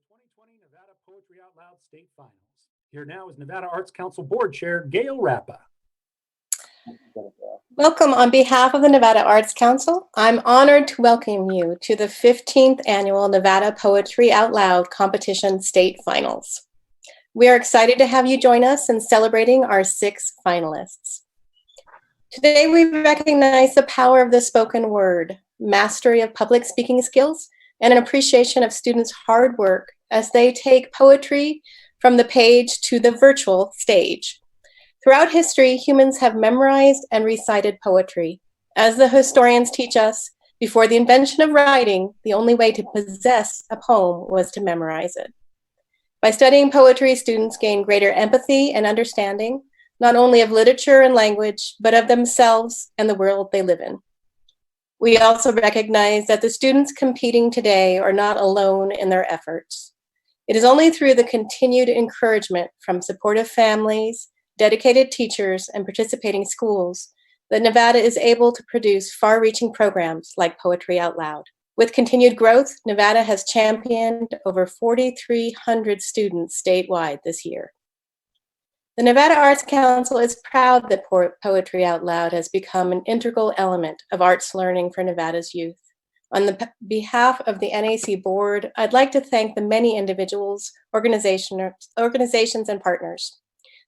2020 Nevada Poetry Out Loud State Finals. Here now is Nevada Arts Council Board Chair Gail Rappa. Welcome on behalf of the Nevada Arts Council. I'm honored to welcome you to the 15th Annual Nevada Poetry Out Loud Competition State Finals. We are excited to have you join us in celebrating our 6 finalists. Today we recognize the power of the spoken word, mastery of public speaking skills, and an appreciation of students' hard work as they take poetry from the page to the virtual stage. Throughout history, humans have memorized and recited poetry. As the historians teach us, before the invention of writing, the only way to possess a poem was to memorize it. By studying poetry, students gain greater empathy and understanding, not only of literature and language, but of themselves and the world they live in. We also recognize that the students competing today are not alone in their efforts. It is only through the continued encouragement from supportive families, dedicated teachers, and participating schools that Nevada is able to produce far-reaching programs like Poetry Out Loud. With continued growth, Nevada has championed over 4,300 students statewide this year. The Nevada Arts Council is proud that Poetry Out Loud has become an integral element of arts learning for Nevada's youth. On the behalf of the NAC board, I'd like to thank the many individuals, organizations, and partners: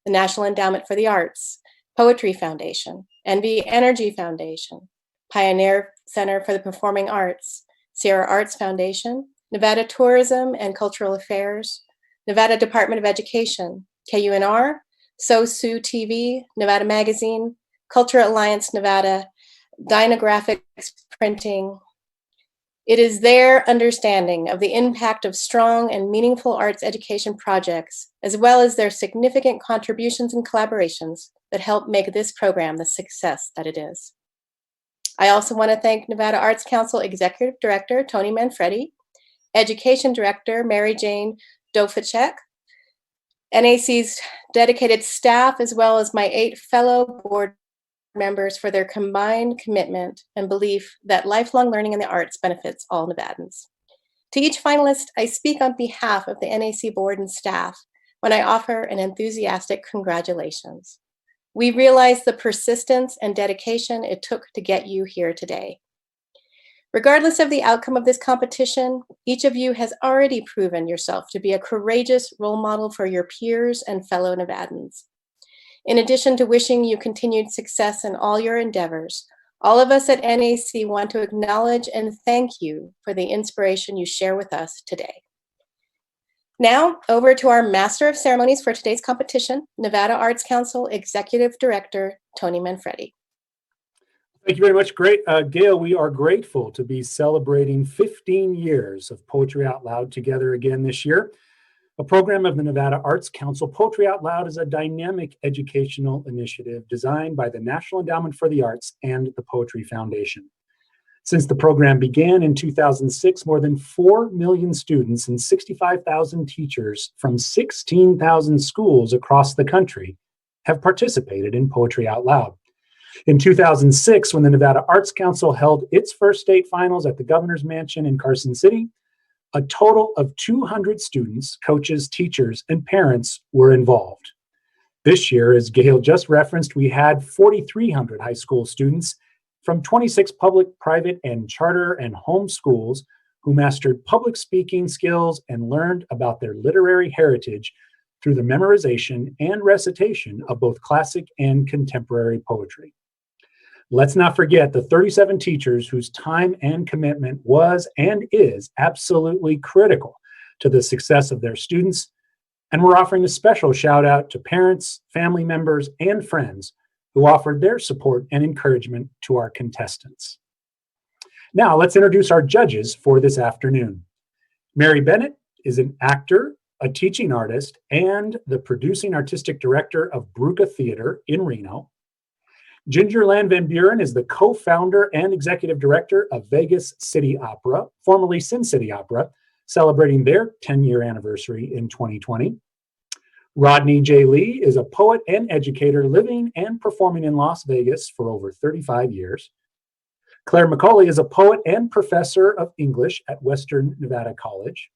the National Endowment for the Arts, Poetry Foundation, NV Energy Foundation, Pioneer Center for the Performing Arts, Sierra Arts Foundation, Nevada Tourism and Cultural Affairs, Nevada Department of Education, KUNR, SOSU TV, Nevada Magazine, Culture Alliance Nevada, Dynagraphics Printing. It is their understanding of the impact of strong and meaningful arts education projects, as well as their significant contributions and collaborations, that help make this program the success that it is. I also want to thank Nevada Arts Council Executive Director Tony Manfredi, Education Director Mary Jane Doficek, NAC's dedicated staff, as well as my 8 fellow board members for their combined commitment and belief that lifelong learning in the arts benefits all Nevadans. To each finalist, I speak on behalf of the NAC board and staff when I offer an enthusiastic congratulations. We realize the persistence and dedication it took to get you here today. Regardless of the outcome of this competition, each of you has already proven yourself to be a courageous role model for your peers and fellow Nevadans. In addition to wishing you continued success in all your endeavors, all of us at NAC want to acknowledge and thank you for the inspiration you share with us today. Now, over to our Master of Ceremonies for today's competition, Nevada Arts Council Executive Director, Tony Manfredi. Thank you very much, Gail. We are grateful to be celebrating 15 years of Poetry Out Loud together again this year. A program of the Nevada Arts Council, Poetry Out Loud is a dynamic educational initiative designed by the National Endowment for the Arts and the Poetry Foundation. Since the program began in 2006, more than 4 million students and 65,000 teachers from 16,000 schools across the country have participated in Poetry Out Loud. In 2006, when the Nevada Arts Council held its first state finals at the Governor's Mansion in Carson City, a total of 200 students, coaches, teachers, and parents were involved. This year, as Gail just referenced, we had 4,300 high school students from 26 public, private, and charter and home schools who mastered public speaking skills and learned about their literary heritage through the memorization and recitation of both classic and contemporary poetry. Let's not forget the 37 teachers whose time and commitment was and is absolutely critical to the success of their students. And we're offering a special shout out to parents, family members, and friends who offered their support and encouragement to our contestants. Now let's introduce our judges for this afternoon. Mary Bennett is an actor, a teaching artist, and the producing artistic director of Bruca Theater in Reno. Ginger Land Van Buren is the co-founder and executive director of Vegas City Opera, formerly Sin City Opera, celebrating their 10-year anniversary in 2020. Rodney J. Lee is a poet and educator living and performing in Las Vegas for over 35 years. Claire McCauley is a poet and professor of English at Western Nevada College.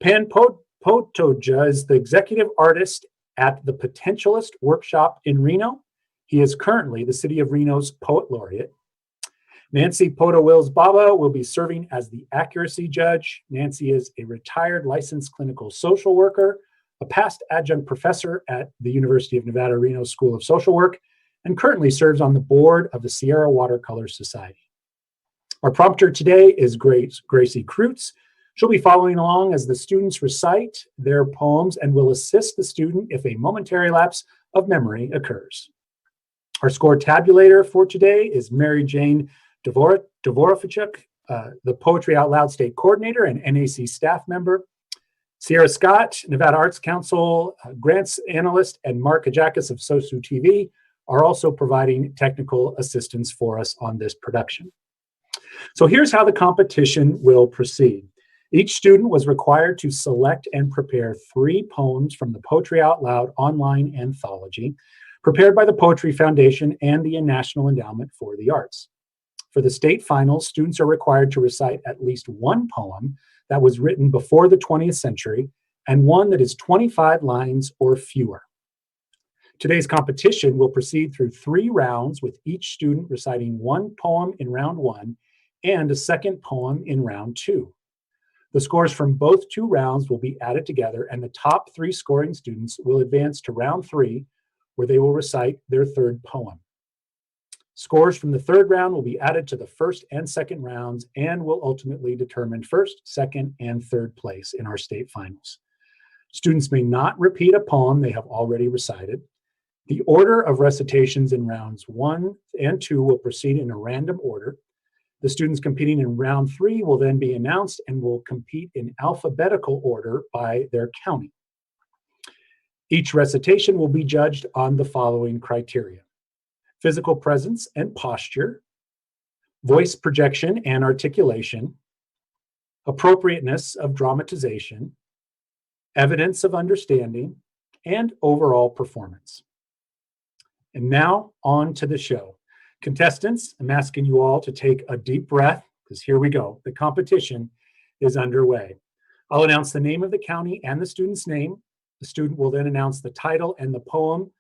Pan Potoja is the executive artist at the Potentialist Workshop in Reno. He is currently the City of Reno's Poet Laureate. Nancy Poto Wills Baba will be serving as the accuracy judge. Nancy is a retired licensed clinical social worker, a past adjunct professor at the University of Nevada, Reno School of Social Work, and currently serves on the board of the Sierra Watercolor Society. Our prompter today is Gracie Kreutz. She'll be following along as the students recite their poems and will assist the student if a momentary lapse of memory occurs. Our score tabulator for today is Mary Jane Dvorofichuk, the Poetry Out Loud State Coordinator and NAC staff member. Sierra Scott, Nevada Arts Council grants analyst, and Mark Ajakis of SOSU TV are also providing technical assistance for us on this production. So here's how the competition will proceed. Each student was required to select and prepare 3 poems from the Poetry Out Loud online anthology, prepared by the Poetry Foundation and the National Endowment for the Arts. For the state finals, students are required to recite at least 1 poem that was written before the 20th century and one that is 25 lines or fewer. Today's competition will proceed through 3 rounds, with each student reciting 1 poem in round 1 and a second poem in round 2. The scores from both 2 rounds will be added together, and the top 3 scoring students will advance to round 3, where they will recite their 3rd poem. Scores from the 3rd round will be added to the 1st and 2nd rounds and will ultimately determine 1st, 2nd, and 3rd place in our state finals. Students may not repeat a poem they have already recited. The order of recitations in rounds 1 and 2 will proceed in a random order. The students competing in round 3 will then be announced and will compete in alphabetical order by their county. Each recitation will be judged on the following criteria: physical presence and posture, voice projection and articulation, appropriateness of dramatization, evidence of understanding, and overall performance. And now on to the show. Contestants, I'm asking you all to take a deep breath, because here we go. The competition is underway. I'll announce the name of the county and the student's name. The student will then announce the title and the poem,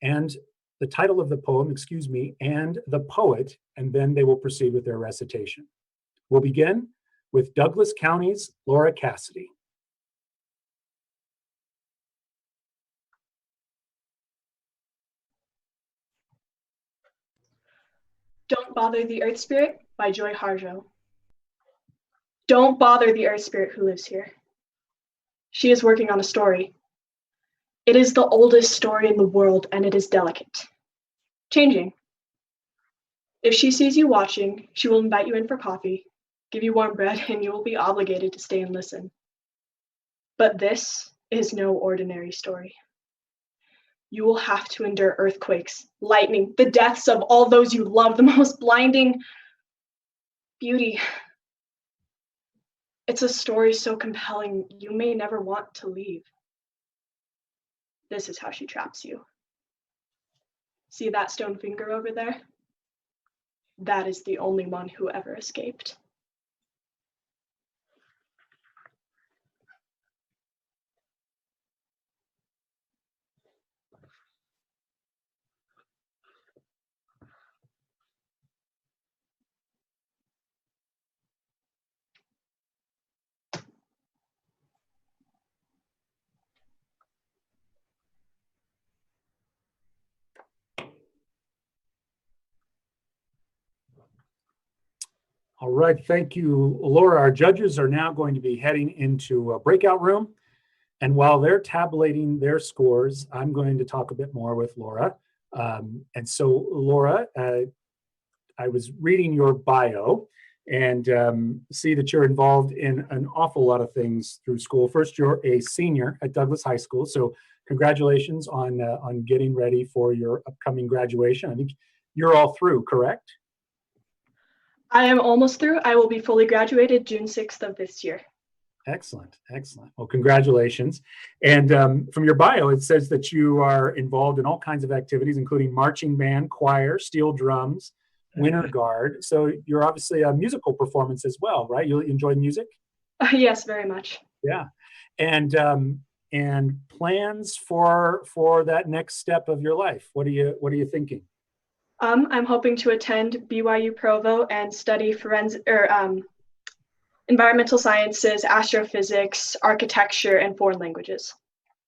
and the title of the poem, and the poet, and then they will proceed with their recitation. We'll begin with Douglas County's Laura Cassidy. Don't Bother the Earth Spirit by Joy Harjo. Don't bother the Earth Spirit who lives here. She is working on a story. It is the oldest story in the world, and it is delicate. Changing. If she sees you watching, she will invite you in for coffee, give you warm bread, and you will be obligated to stay and listen. But this is no ordinary story. You will have to endure earthquakes, lightning, the deaths of all those you love, the most blinding beauty. It's a story so compelling, you may never want to leave. This is how she traps you. See that stone finger over there? That is the only one who ever escaped. All right, thank you, Laura. Our judges are now going to be heading into a breakout room. And while they're tabulating their scores, I'm going to talk a bit more with Laura. And so, Laura, I was reading your bio and see that you're involved in an awful lot of things through school. First, you're a senior at Douglas High School. So congratulations on getting ready for your upcoming graduation. I think you're all through, correct? I am almost through. I will be fully graduated June 6th of this year. Excellent, excellent. Well, congratulations. And from your bio, it says that you are involved in all kinds of activities, including marching band, choir, steel drums, winter guard. So you're obviously a musical performance as well, right? You enjoy music? Yes, very much. Yeah. And plans for that next step of your life. What are you thinking? I'm hoping to attend BYU Provo and study environmental sciences, astrophysics, architecture, and foreign languages.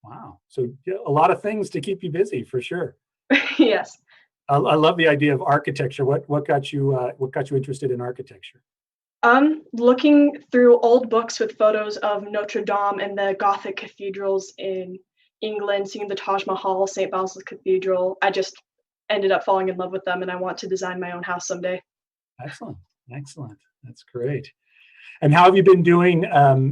Wow. So yeah, a lot of things to keep you busy for sure. Yes. I love the idea of architecture. What got you interested in architecture? Looking through old books with photos of Notre Dame and the Gothic cathedrals in England, seeing the Taj Mahal, St. Basil's Cathedral, I just ended up falling in love with them, and I want to design my own house someday. Excellent. Excellent. That's great. And how have you been doing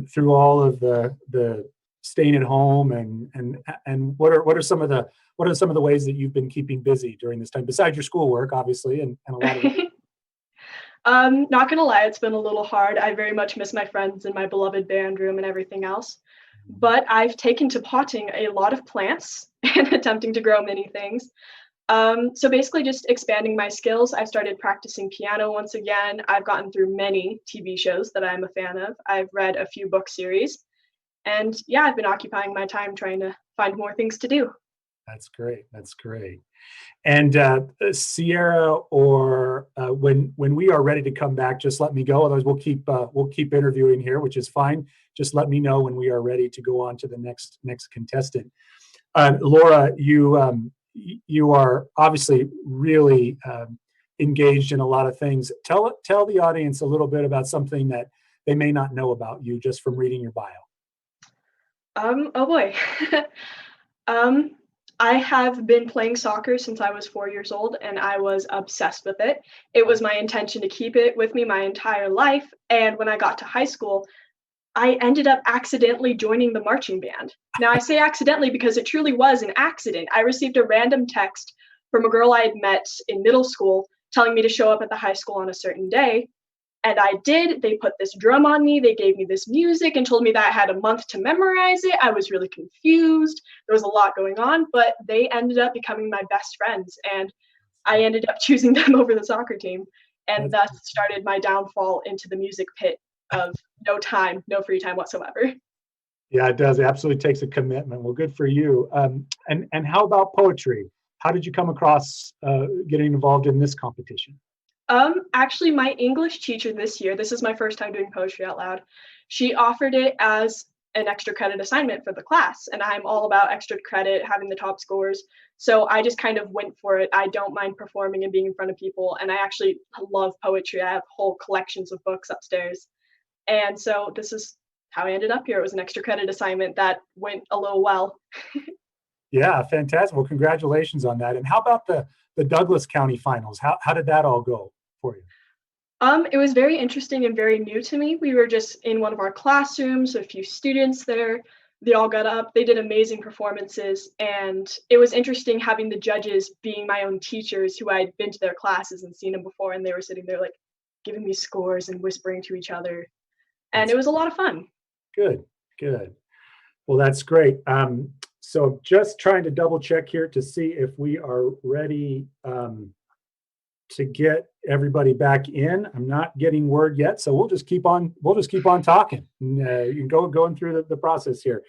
through all of the staying at home and what are some of the ways that you've been keeping busy during this time besides your schoolwork, obviously, and a lot of it. Not gonna lie, it's been a little hard. I very much miss my friends and my beloved band room and everything else. But I've taken to potting a lot of plants and attempting to grow many things. So basically, just expanding my skills. I started practicing piano once again. I've gotten through many TV shows that I'm a fan of. I've read a few book series. And yeah, I've been occupying my time trying to find more things to do. That's great. That's great. And Sierra, or when we are ready to come back, just let me go. Otherwise, we'll keep interviewing here, which is fine. Just let me know when we are ready to go on to the next contestant. Laura, you are obviously really engaged in a lot of things. Tell the audience a little bit about something that they may not know about you just from reading your bio. Oh boy. um, I have been playing soccer since I was 4 years old, and I was obsessed with it. It was my intention to keep it with me my entire life. And when I got to high school, I ended up accidentally joining the marching band. Now, I say accidentally because it truly was an accident. I received a random text from a girl I had met in middle school telling me to show up at the high school on a certain day. And I did. They put this drum on me. They gave me this music and told me that I had a month to memorize it. I was really confused. There was a lot going on, but they ended up becoming my best friends. And I ended up choosing them over the soccer team, and thus started my downfall into the music pit of no time, no free time whatsoever. Yeah, it does. It absolutely takes a commitment. Well, good for you. And how about poetry? How did you come across getting involved in this competition? Actually, my English teacher this year, this is my first time doing poetry out loud. She offered it as an extra credit assignment for the class, and I'm all about extra credit, having the top scores. So I just kind of went for it. I don't mind performing and being in front of people, and I actually love poetry. I have whole collections of books upstairs. And so this is how I ended up here. It was an extra credit assignment that went a little well. Yeah, fantastic. Well, congratulations on that. And how about the Douglas County Finals? How did that all go for you? It was very interesting and very new to me. We were just in one of our classrooms, a few students there. They all got up, they did amazing performances, and it was interesting having the judges being my own teachers who I'd been to their classes and seen them before, and they were sitting there like giving me scores and whispering to each other. And That's it was a lot of fun. good. Good. Well, that's great. So just trying to double check here to see if we are ready to get everybody back in. I'm not getting word yet, so we'll just keep on talking. You can going through the process here.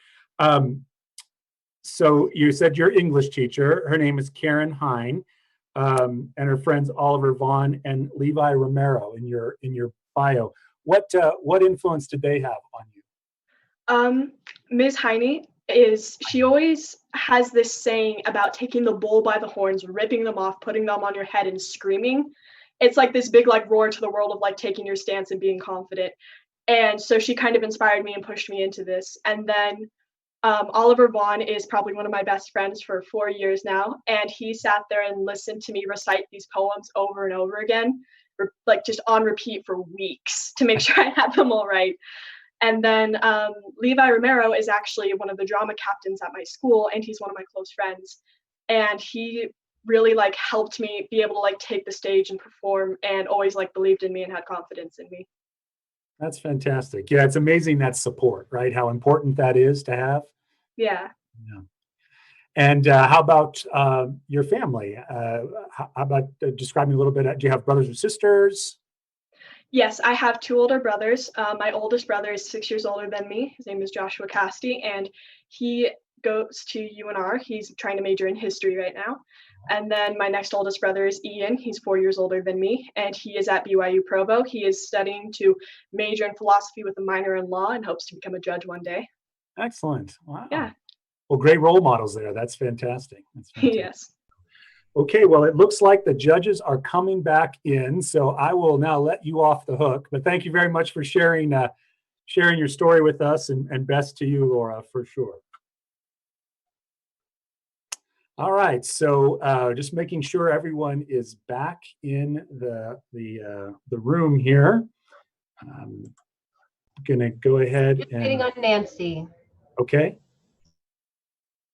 So you said your English teacher, her name is Karen Hine, and her friends Oliver Vaughn and Levi Romero in your bio. What influence did they have on you? Ms. Heine she always has this saying about taking the bull by the horns, ripping them off, putting them on your head and screaming. It's like this big like roar to the world of like taking your stance and being confident. And so she kind of inspired me and pushed me into this. And then Oliver Vaughn is probably one of my best friends for 4 years now, and he sat there and listened to me recite these poems over and over again, like just on repeat for weeks to make sure I had them all right. And then Levi Romero is actually one of the drama captains at my school, and he's one of my close friends. And he really like helped me be able to like take the stage and perform, and always like believed in me and had confidence in me. That's fantastic. Yeah, it's amazing that support, right? How important that is to have. Yeah. Yeah. And how about your family? How about describing a little bit? Do you have brothers or sisters? Yes, I have two older brothers. My oldest brother is 6 years older than me. His name is Joshua Casti, and he goes to UNR. He's trying to major in history right now. And then my next oldest brother is Ian. He's 4 years older than me, and he is at BYU Provo. He is studying to major in philosophy with a minor in law and hopes to become a judge one day. Excellent. Wow. Yeah. Well, great role models there. That's fantastic. That's fantastic. Yes. Okay, well, it looks like the judges are coming back in, so I will now let you off the hook. But thank you very much for sharing your story with us, and best to you, Laura, for sure. All right, so just making sure everyone is back in the room here. I'm gonna go ahead Just and waiting on Nancy. okay.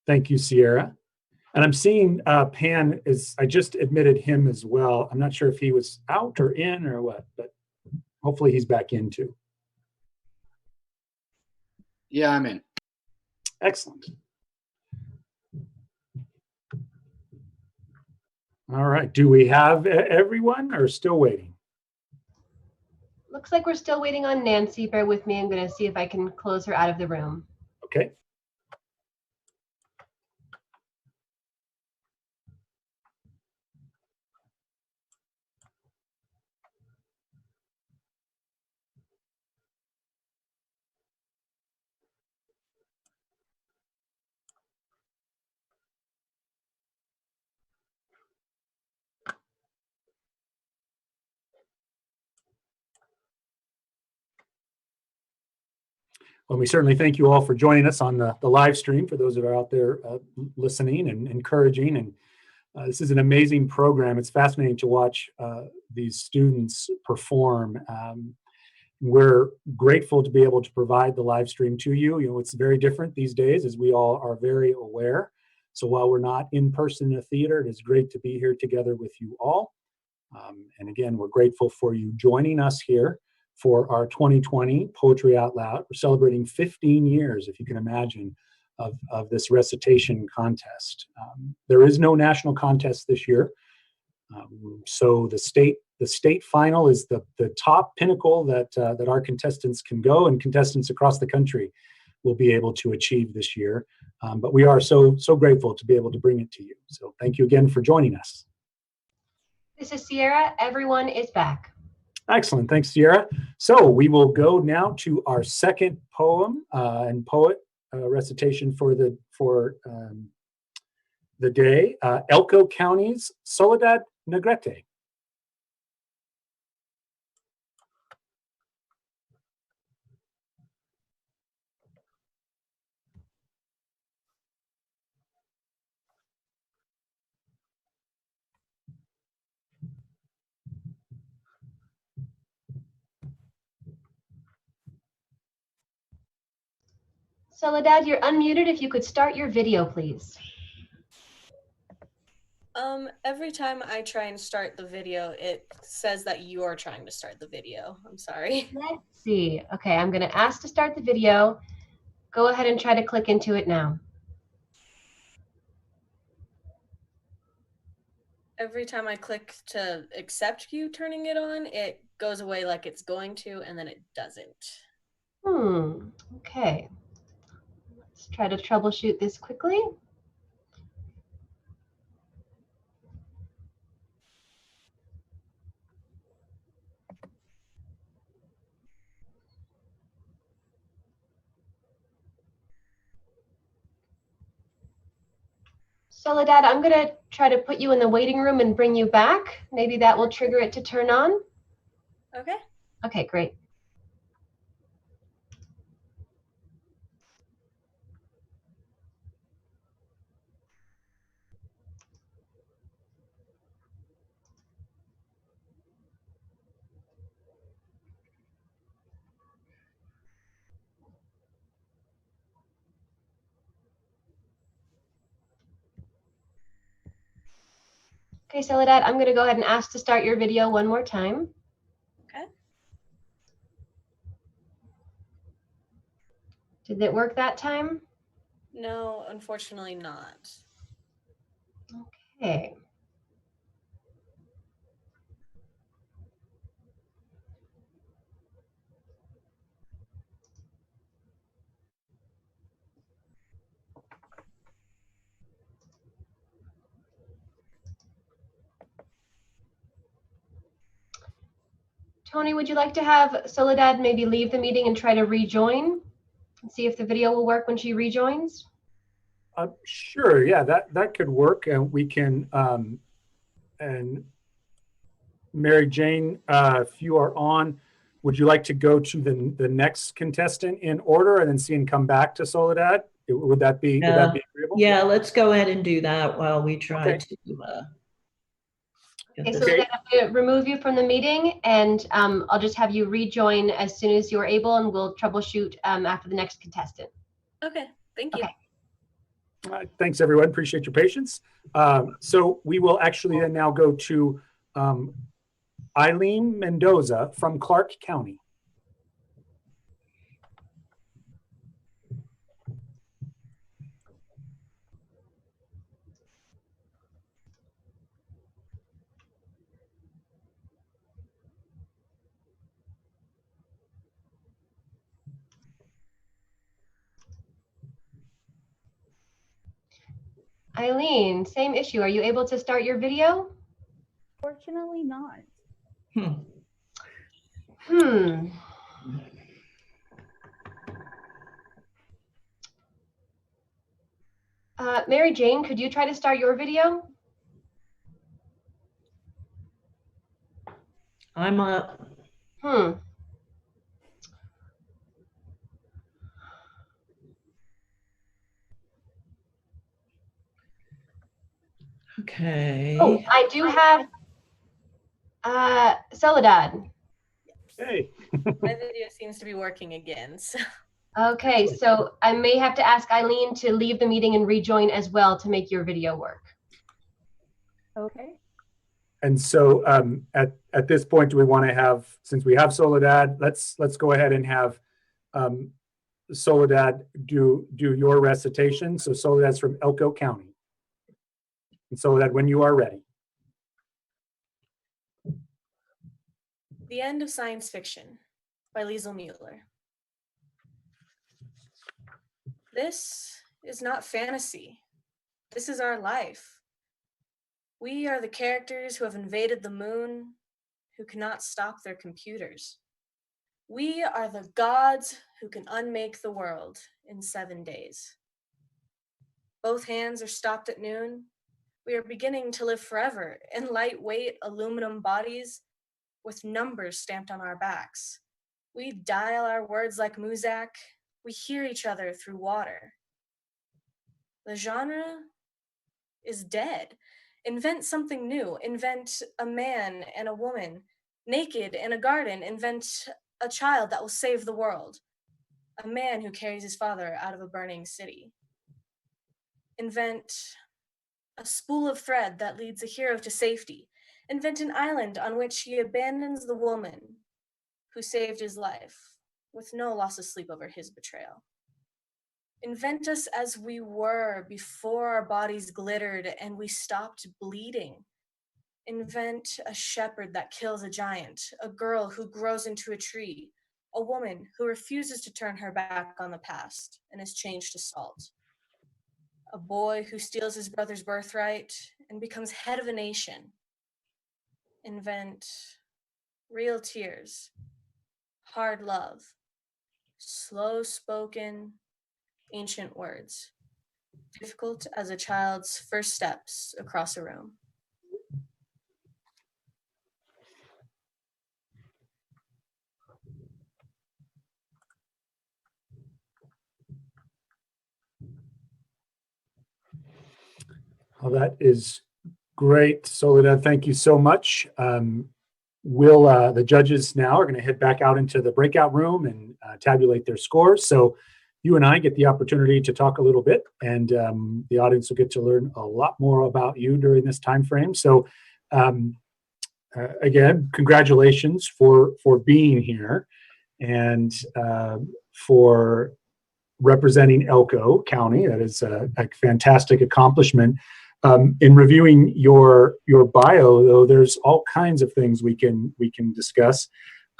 Thank you, Sierra. And I'm seeing Pan I just admitted him as well. I'm not sure if he was out or in or what, but hopefully he's back in too. Yeah, I'm in. Excellent. All right. Do we have everyone or still waiting? Looks like we're still waiting on Nancy. Bear with me. I'm going to see if I can close her out of the room. Okay. Well, we certainly thank you all for joining us on the live stream, for those that are out there listening and encouraging. And this is an amazing program. It's fascinating to watch these students perform. We're grateful to be able to provide the live stream to you. You know, it's very different these days, as we all are very aware. So while we're not in person in a theater, it is great to be here together with you all. And again, we're grateful for you joining us here for our 2020 Poetry Out Loud. We're celebrating 15 years, if you can imagine, of this recitation contest. There is no national contest this year. So the state final is the top pinnacle that our contestants can go, and contestants across the country will be able to achieve this year. But we are so grateful to be able to bring it to you. So thank you again for joining us. This is Sierra. Everyone is back. Excellent. Thanks, Sierra. So we will go now to our second poem and poet recitation for the day, Elko County's Soledad Negrete. Soledad, you're unmuted. If you could start your video, please. Every time I try and start the video, it says that you are trying to start the video. I'm sorry. Let's see. Okay, I'm going to ask to start the video. Go ahead and try to click into it now. Every time I click to accept you turning it on, it goes away like it's going to, and then it doesn't. Okay. Let's try to troubleshoot this quickly. Soledad, I'm going to try to put you in the waiting room and bring you back. Maybe that will trigger it to turn on. Okay. Okay, great. Okay, Soledad, I'm going to go ahead and ask to start your video one more time. Okay. Did it work that time? No, unfortunately not. Okay. Tony, would you like to have Soledad maybe leave the meeting and try to rejoin? And see if the video will work when she rejoins? Sure, yeah, that could work, and we can. And Mary Jane, if you are on, would you like to go to the next contestant in order, and then see and come back to Soledad? Would that be agreeable? Yeah, let's go ahead and do that while we try Okay. to. Okay, get so this- I'm going to remove you from the meeting, and I'll just have you rejoin as soon as you're able, and we'll troubleshoot after the next contestant. Okay, thank you. Okay. All right, thanks, everyone. Appreciate your patience. So we will actually then now go to Eileen Mendoza from Clark County. Eileen, same issue. Are you able to start your video? Fortunately not. Hmm. Mary Jane, could you try to start your video? I'm up. Hmm. Okay. Oh, I do have Soledad. Hey. My video seems to be working again. So. Okay, so I may have to ask Eileen to leave the meeting and rejoin as well to make your video work. Okay. And so at this point, do we want to have, since we have Soledad, let's go ahead and have Soledad do your recitation. So Soledad's from Elko County. And Soledad, when you are ready. The End of Science Fiction by Liesl Mueller. This is not fantasy. This is our life. We are the characters who have invaded the moon, who cannot stop their computers. We are the gods who can unmake the world in 7 days. Both hands are stopped at noon. We are beginning to live forever in lightweight aluminum bodies with numbers stamped on our backs. We dial our words like Muzak. We hear each other through water. The genre is dead. Invent something new. Invent a man and a woman, naked in a garden. Invent a child that will save the world. A man who carries his father out of a burning city. Invent a spool of thread that leads a hero to safety. Invent an island on which he abandons the woman who saved his life with no loss of sleep over his betrayal. Invent us as we were before our bodies glittered and we stopped bleeding. Invent a shepherd that kills a giant, a girl who grows into a tree, a woman who refuses to turn her back on the past and is changed to salt. A boy who steals his brother's birthright and becomes head of a nation. Invent real tears, hard love, slow-spoken, ancient words, difficult as a child's first steps across a room. Well, that is great, Soledad. Thank you so much. The judges now are going to head back out into the breakout room and tabulate their scores. So you and I get the opportunity to talk a little bit, and the audience will get to learn a lot more about you during this time frame. So again, congratulations for being here and for representing Elko County. That is a fantastic accomplishment. In reviewing your bio, though, there's all kinds of things we can discuss,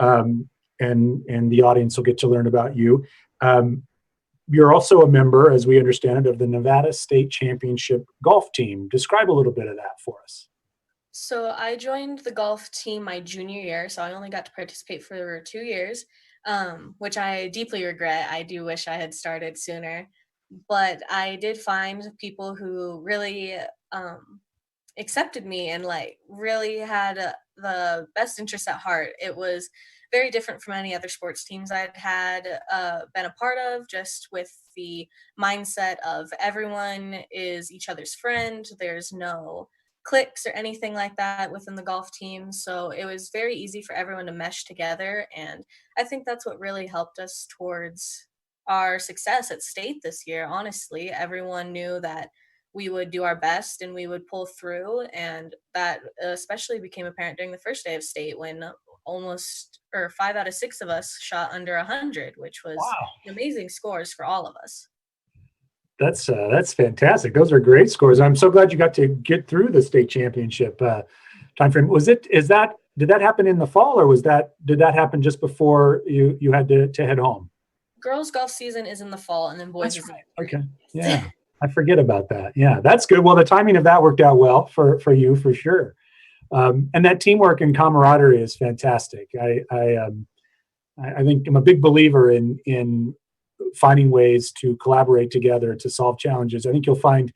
and the audience will get to learn about you. You're also a member, as we understand it, of the Nevada State Championship golf team. Describe a little bit of that for us. So I joined the golf team my junior year, so I only got to participate for 2 years, which I deeply regret. I do wish I had started sooner, but I did find people who really accepted me and like really had the best interests at heart. It was very different from any other sports teams I'd had been a part of, just with the mindset of everyone is each other's friend. There's no cliques or anything like that within the golf team. So it was very easy for everyone to mesh together. And I think that's what really helped us towards our success at state this year. Honestly, everyone knew that we would do our best and we would pull through. And that especially became apparent during the first day of state when almost or 5 out of 6 of us shot under 100, which was Wow. amazing scores for all of us. That's fantastic. Those are great scores. I'm so glad you got to get through the state championship time frame. Did that happen in the fall, or did that happen just before you had to head home? Girls golf season is in the fall, and then boys That's is right. in Okay. the spring. Yeah. I forget about that. Yeah, that's good. Well, the timing of that worked out well for you for sure. And that teamwork and camaraderie is fantastic. I think I'm a big believer in finding ways to collaborate together to solve challenges. I think you'll find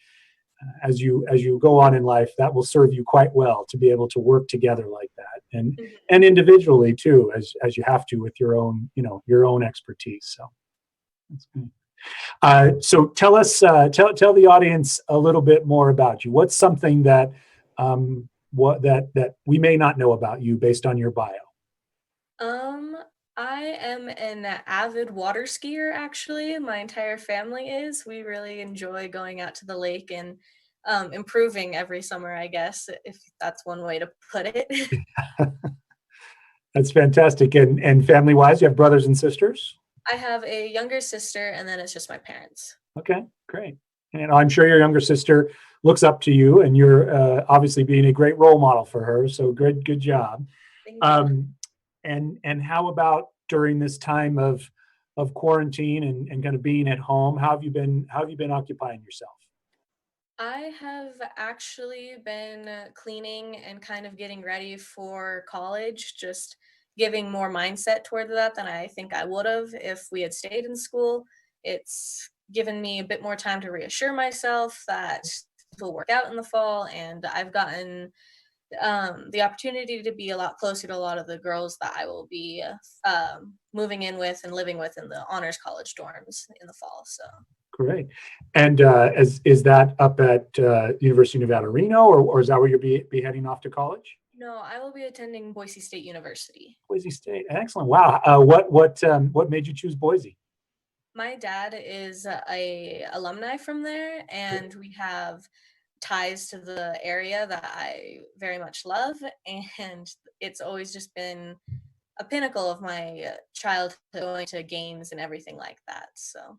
as you go on in life that will serve you quite well to be able to work together like that, and Mhm. and individually too, as you have to with your own expertise. So that's good. So tell us, tell the audience a little bit more about you. What's something that that we may not know about you based on your bio? Um, I am an avid water skier, actually. My entire family is. We really enjoy going out to the lake and improving every summer, I guess, if that's one way to put it. That's fantastic. And family wise, you have brothers and sisters? I have a younger sister, and then it's just my parents. Okay, great. And I'm sure your younger sister looks up to you, and you're obviously being a great role model for her. So good job. Thank you. Um, and how about during this time of quarantine and kind of being at home? How have you been occupying yourself? I have actually been cleaning and kind of getting ready for college, just giving more mindset toward that than I think I would have if we had stayed in school. It's given me a bit more time to reassure myself that will work out in the fall, and I've gotten the opportunity to be a lot closer to a lot of the girls that I will be moving in with and living with in the honors college dorms in the fall. So. Great. And is that up at University of Nevada, Reno, or is that where you'll be heading off to college? No, I will be attending Boise State University. Boise State. Excellent. Wow. What made you choose Boise? My dad is a alumni from there, and we have ties to the area that I very much love, and it's always just been a pinnacle of my childhood going to games and everything like that. So.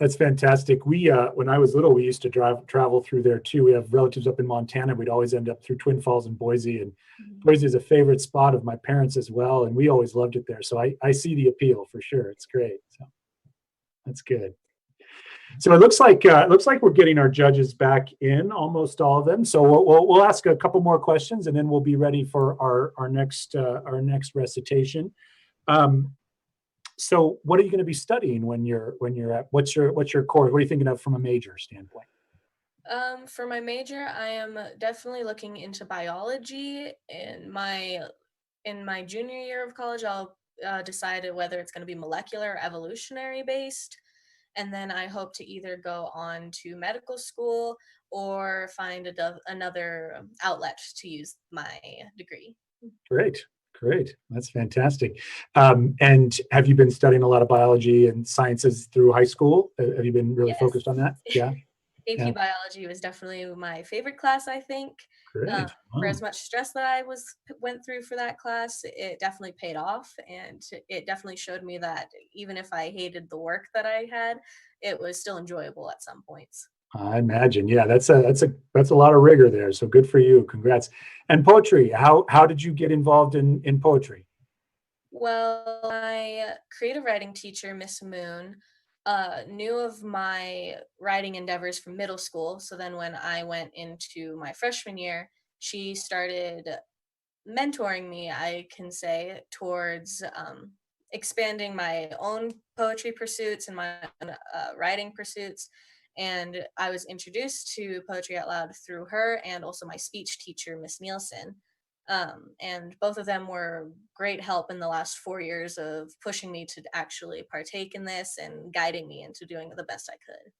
That's fantastic. We when I was little, we used to travel through there too. We have relatives up in Montana. We'd always end up through Twin Falls and Boise, and Boise is a favorite spot of my parents as well, and we always loved it there. So I see the appeal for sure. It's great. So that's good. So it looks like we're getting our judges back in, almost all of them. So we'll ask a couple more questions, and then we'll be ready for our next recitation. So what are you going to be studying when you're at what's your course? What are you thinking of from a major standpoint? For my major, I am definitely looking into biology. In my junior year of college, I'll decide whether it's going to be molecular or evolutionary based, and then I hope to either go on to medical school or find another outlet to use my degree. Great. That's fantastic. And have you been studying a lot of biology and sciences through high school? Have you been really Yes. focused on that? Yeah. AP Yeah. biology was definitely my favorite class, I think. Great. For Wow. as much stress that I went through for that class, it definitely paid off, and it definitely showed me that even if I hated the work that I had, it was still enjoyable at some points. I imagine. Yeah, that's a lot of rigor there. So good for you. Congrats. And poetry. How did you get involved in poetry? Well, my creative writing teacher, Miss Moon, knew of my writing endeavors from middle school. So then when I went into my freshman year, she started mentoring me, I can say, towards expanding my own poetry pursuits and my own, writing pursuits. And I was introduced to Poetry Out Loud through her and also my speech teacher, Miss Nielsen. And both of them were great help in the last 4 years of pushing me to actually partake in this and guiding me into doing the best I could.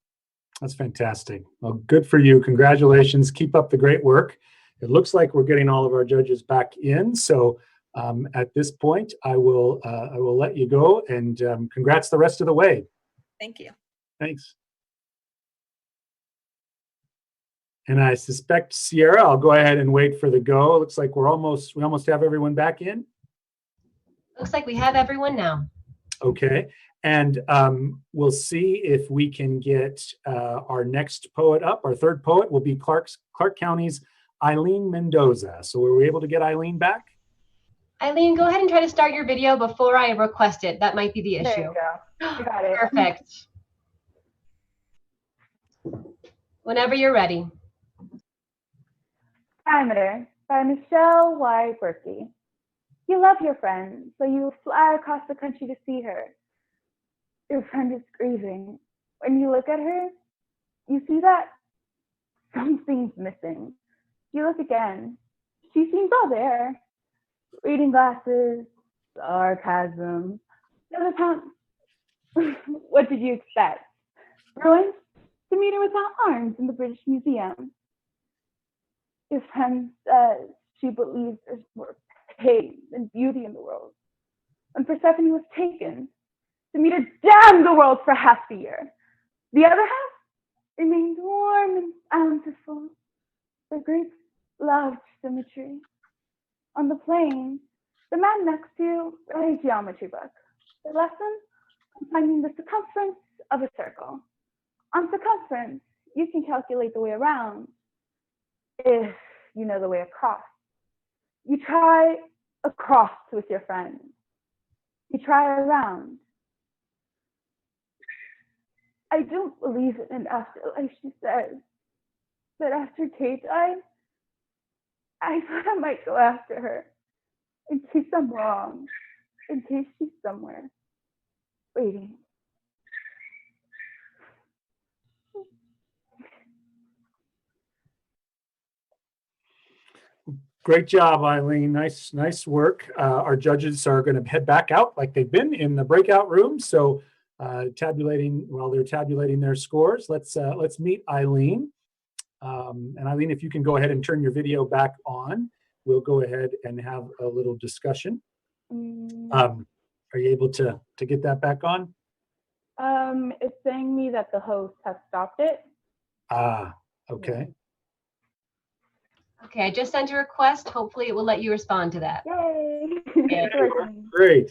That's fantastic. Well, good for you. Congratulations. Keep up the great work. It looks like we're getting all of our judges back in. So at this point, I will let you go, and congrats the rest of the way. Thank you. Thanks. And I suspect, Sierra, I'll go ahead and wait for the go. Looks like we almost have everyone back in. Looks like we have everyone now. Okay. And we'll see if we can get our next poet up. Our third poet will be Clark County's Eileen Mendoza. So were we able to get Eileen back? Eileen, go ahead and try to start your video before I request it. That might be the issue. There you go. You got it. Perfect. Whenever you're ready. Parameter by Michelle Y. Berkey. You love your friend, so you fly across the country to see her. Your friend is grieving. When you look at her, you see that something's missing. You look again. She seems all there. Reading glasses, sarcasm. Another time. What did you expect? Ruins? To meet her without arms in the British Museum. Your friend says she believes there's more pain and beauty in the world. When Persephone was taken, Demeter damned the world for half the year. The other half remained warm and bountiful. The Greeks loved symmetry. On the plain, the man next to you read a geometry book. The lesson? Finding the circumference of a circle. On circumference, you can calculate the way around if you know the way across. You try across with your friends. You try around. I don't believe in an afterlife, she says. But after Kate died, I thought I might go after her. In case I'm wrong. In case she's somewhere. Waiting. Great job, Eileen. Nice work. Our judges are going to head back out like they've been in the breakout room. So while they're tabulating their scores, let's meet Eileen. And Eileen, if you can go ahead and turn your video back on, we'll go ahead and have a little discussion. Are you able to get that back on? It's saying me that the host has stopped it. Okay. Okay, I just sent a request. Hopefully it will let you respond to that. Yay! Yeah. Great.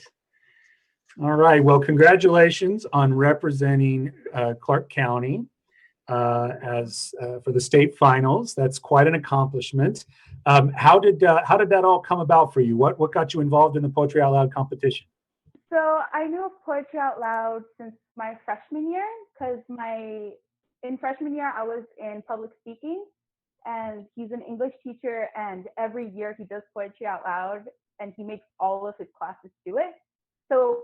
All right. Well, congratulations on representing Clark County as for the state finals. That's quite an accomplishment. How did that all come about for you? What got you involved in the Poetry Out Loud competition? So I knew of Poetry Out Loud since my freshman year, because in freshman year I was in public speaking, and he's an English teacher, and every year he does Poetry Out Loud, and he makes all of his classes do it. So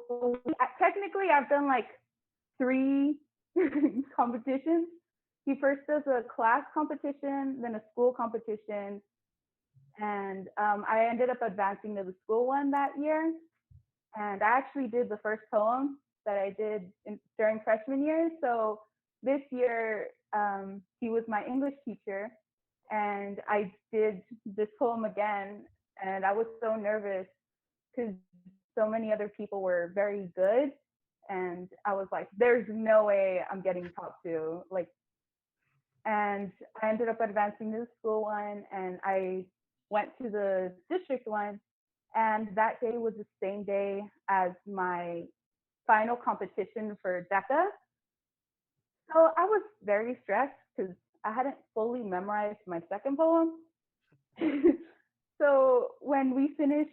technically I've done like 3 competitions. He first does a class competition, then a school competition, and I ended up advancing to the school one that year. And I actually did the first poem that I did during freshman year. So this year, he was my English teacher, and I did this poem again. And I was so nervous because so many other people were very good. And I was like, there's no way I'm getting top 2. And I ended up advancing to the school one, and I went to the district one. And that day was the same day as my final competition for DECA. So I was very stressed because I hadn't fully memorized my second poem. So when we finished,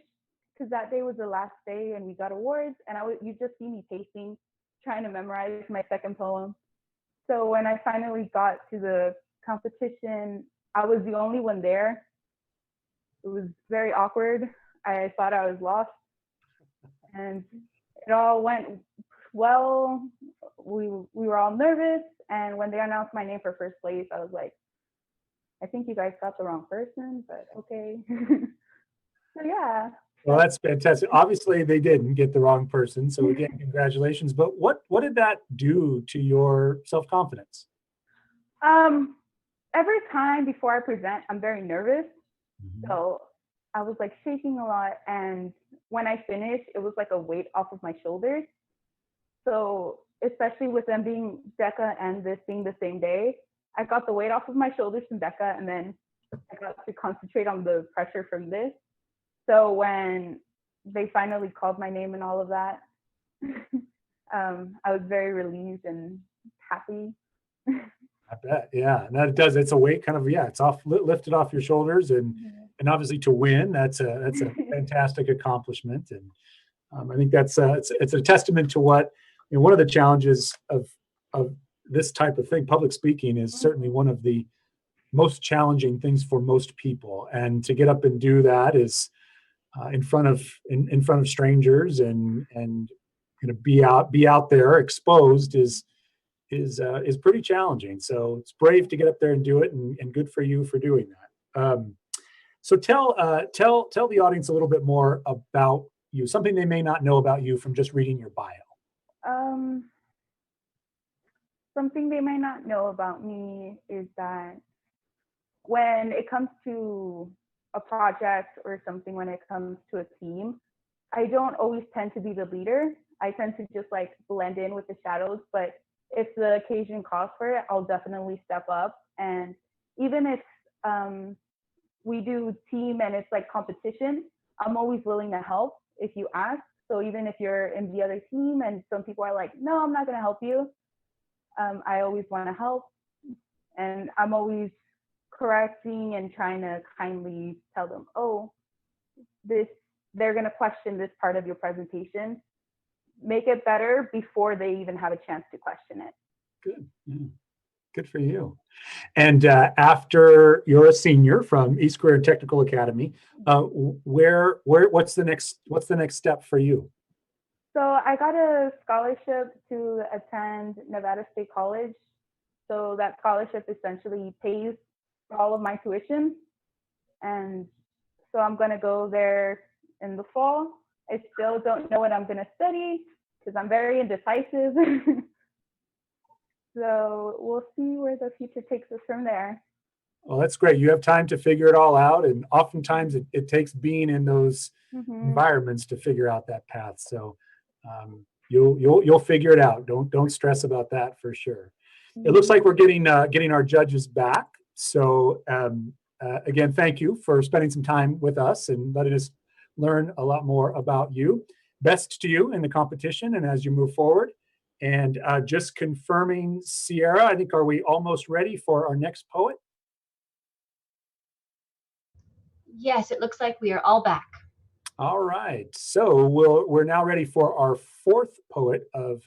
because that day was the last day and we got awards, and you just see me pacing, trying to memorize my second poem. So when I finally got to the competition, I was the only one there. It was very awkward. I thought I was lost, and it all went well. We were all nervous, and when they announced my name for first place, I was like, I think you guys got the wrong person, but okay. So yeah. Well, that's fantastic. Obviously, they didn't get the wrong person. So again, congratulations. But what did that do to your self-confidence? Every time before I present, I'm very nervous. So I was like shaking a lot. And when I finished, it was like a weight off of my shoulders. So especially with them being DECA and this being the same day, I got the weight off of my shoulders from DECA, and then I got to concentrate on the pressure from this. So when they finally called my name and all of that, I was very relieved and happy. I bet, yeah. And that does, it's a weight kind of, yeah, it's off, lifted off your shoulders, and obviously to win, that's a fantastic accomplishment. And I think that's it's a testament to what, one of the challenges of this type of thing. Public speaking is certainly one of the most challenging things for most people, and to get up and do that is in front of strangers and be out there exposed is pretty challenging. So it's brave to get up there and do it, and good for you for doing that. So tell the audience a little bit more about you, something they may not know about you from just reading your bio. Something they may not know about me is that when it comes to a project or something, when it comes to a team, I don't always tend to be the leader. I tend to just like blend in with the shadows, but if the occasion calls for it, I'll definitely step up. And even if we do team and it's like competition, I'm always willing to help if you ask. So even if you're in the other team and some people are like, no, I'm not going to help you, I always want to help. And I'm always correcting and trying to kindly tell them, oh, they're going to question this part of your presentation. Make it better before they even have a chance to question it. Good. Yeah. Good for you. And after you're a senior from East Career Technical Academy, what's the next step for you? So I got a scholarship to attend Nevada State College. So that scholarship essentially pays for all of my tuition. And so I'm going to go there in the fall. I still don't know what I'm going to study because I'm very indecisive. So we'll see where the future takes us from there. Well, that's great. You have time to figure it all out. And oftentimes it takes being in those environments to figure out that path. So you'll figure it out. Don't stress about that for sure. It looks like we're getting our judges back. So again, thank you for spending some time with us and letting us learn a lot more about you. Best to you in the competition and as you move forward. And just confirming, Sierra, I think, are we almost ready for our next poet? Yes, it looks like we are all back. All right. So we're now ready for our fourth poet of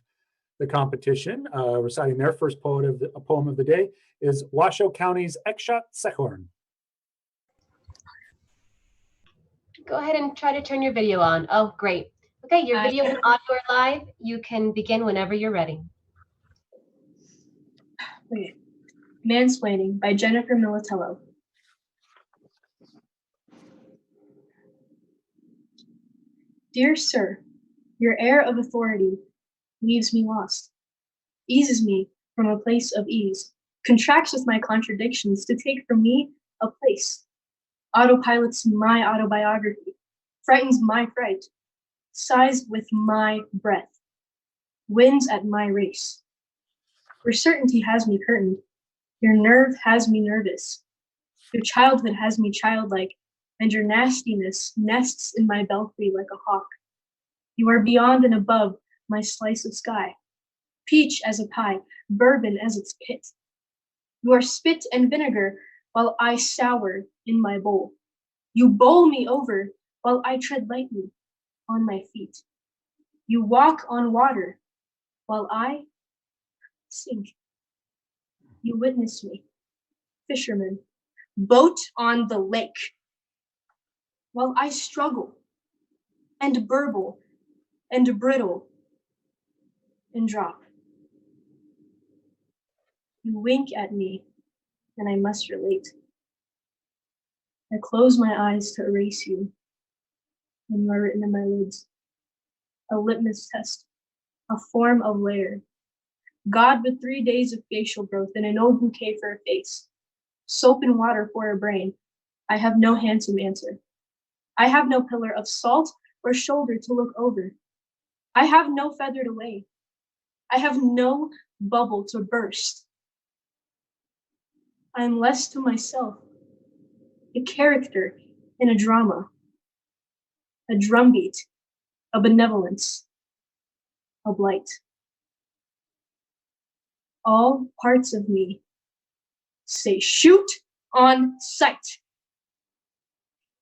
the competition. Reciting their first poem of the day is Washoe County's Ekshot Sehorn. Go ahead and try to turn your video on. Oh, great. Okay, your video and audio are live. You can begin whenever you're ready. Okay. Mansplaining by Jennifer Militello. Dear Sir, your air of authority leaves me lost, eases me from a place of ease, contracts with my contradictions to take from me a place, autopilots my autobiography, frightens my fright, sighs with my breath, wins at my race. Your certainty has me curtained, your nerve has me nervous, your childhood has me childlike, and your nastiness nests in my belfry like a hawk. You are beyond and above my slice of sky, peach as a pie, bourbon as its pit. You are spit and vinegar while I sour in my bowl. You bowl me over while I tread lightly on my feet. You walk on water while I sink. You witness me, fisherman, boat on the lake. while I struggle and burble and brittle and drop. You wink at me, and I must relate. I close my eyes to erase you, and you are written in my lids. A litmus test, a form of layer. God with 3 days of facial growth and an old bouquet for a face. Soap and water for a brain. I have no handsome answer. I have no pillar of salt or shoulder to look over. I have no feather to weigh. I have no bubble to burst. I am less to myself, a character in a drama, a drumbeat, a benevolence, a blight. All parts of me say shoot on sight.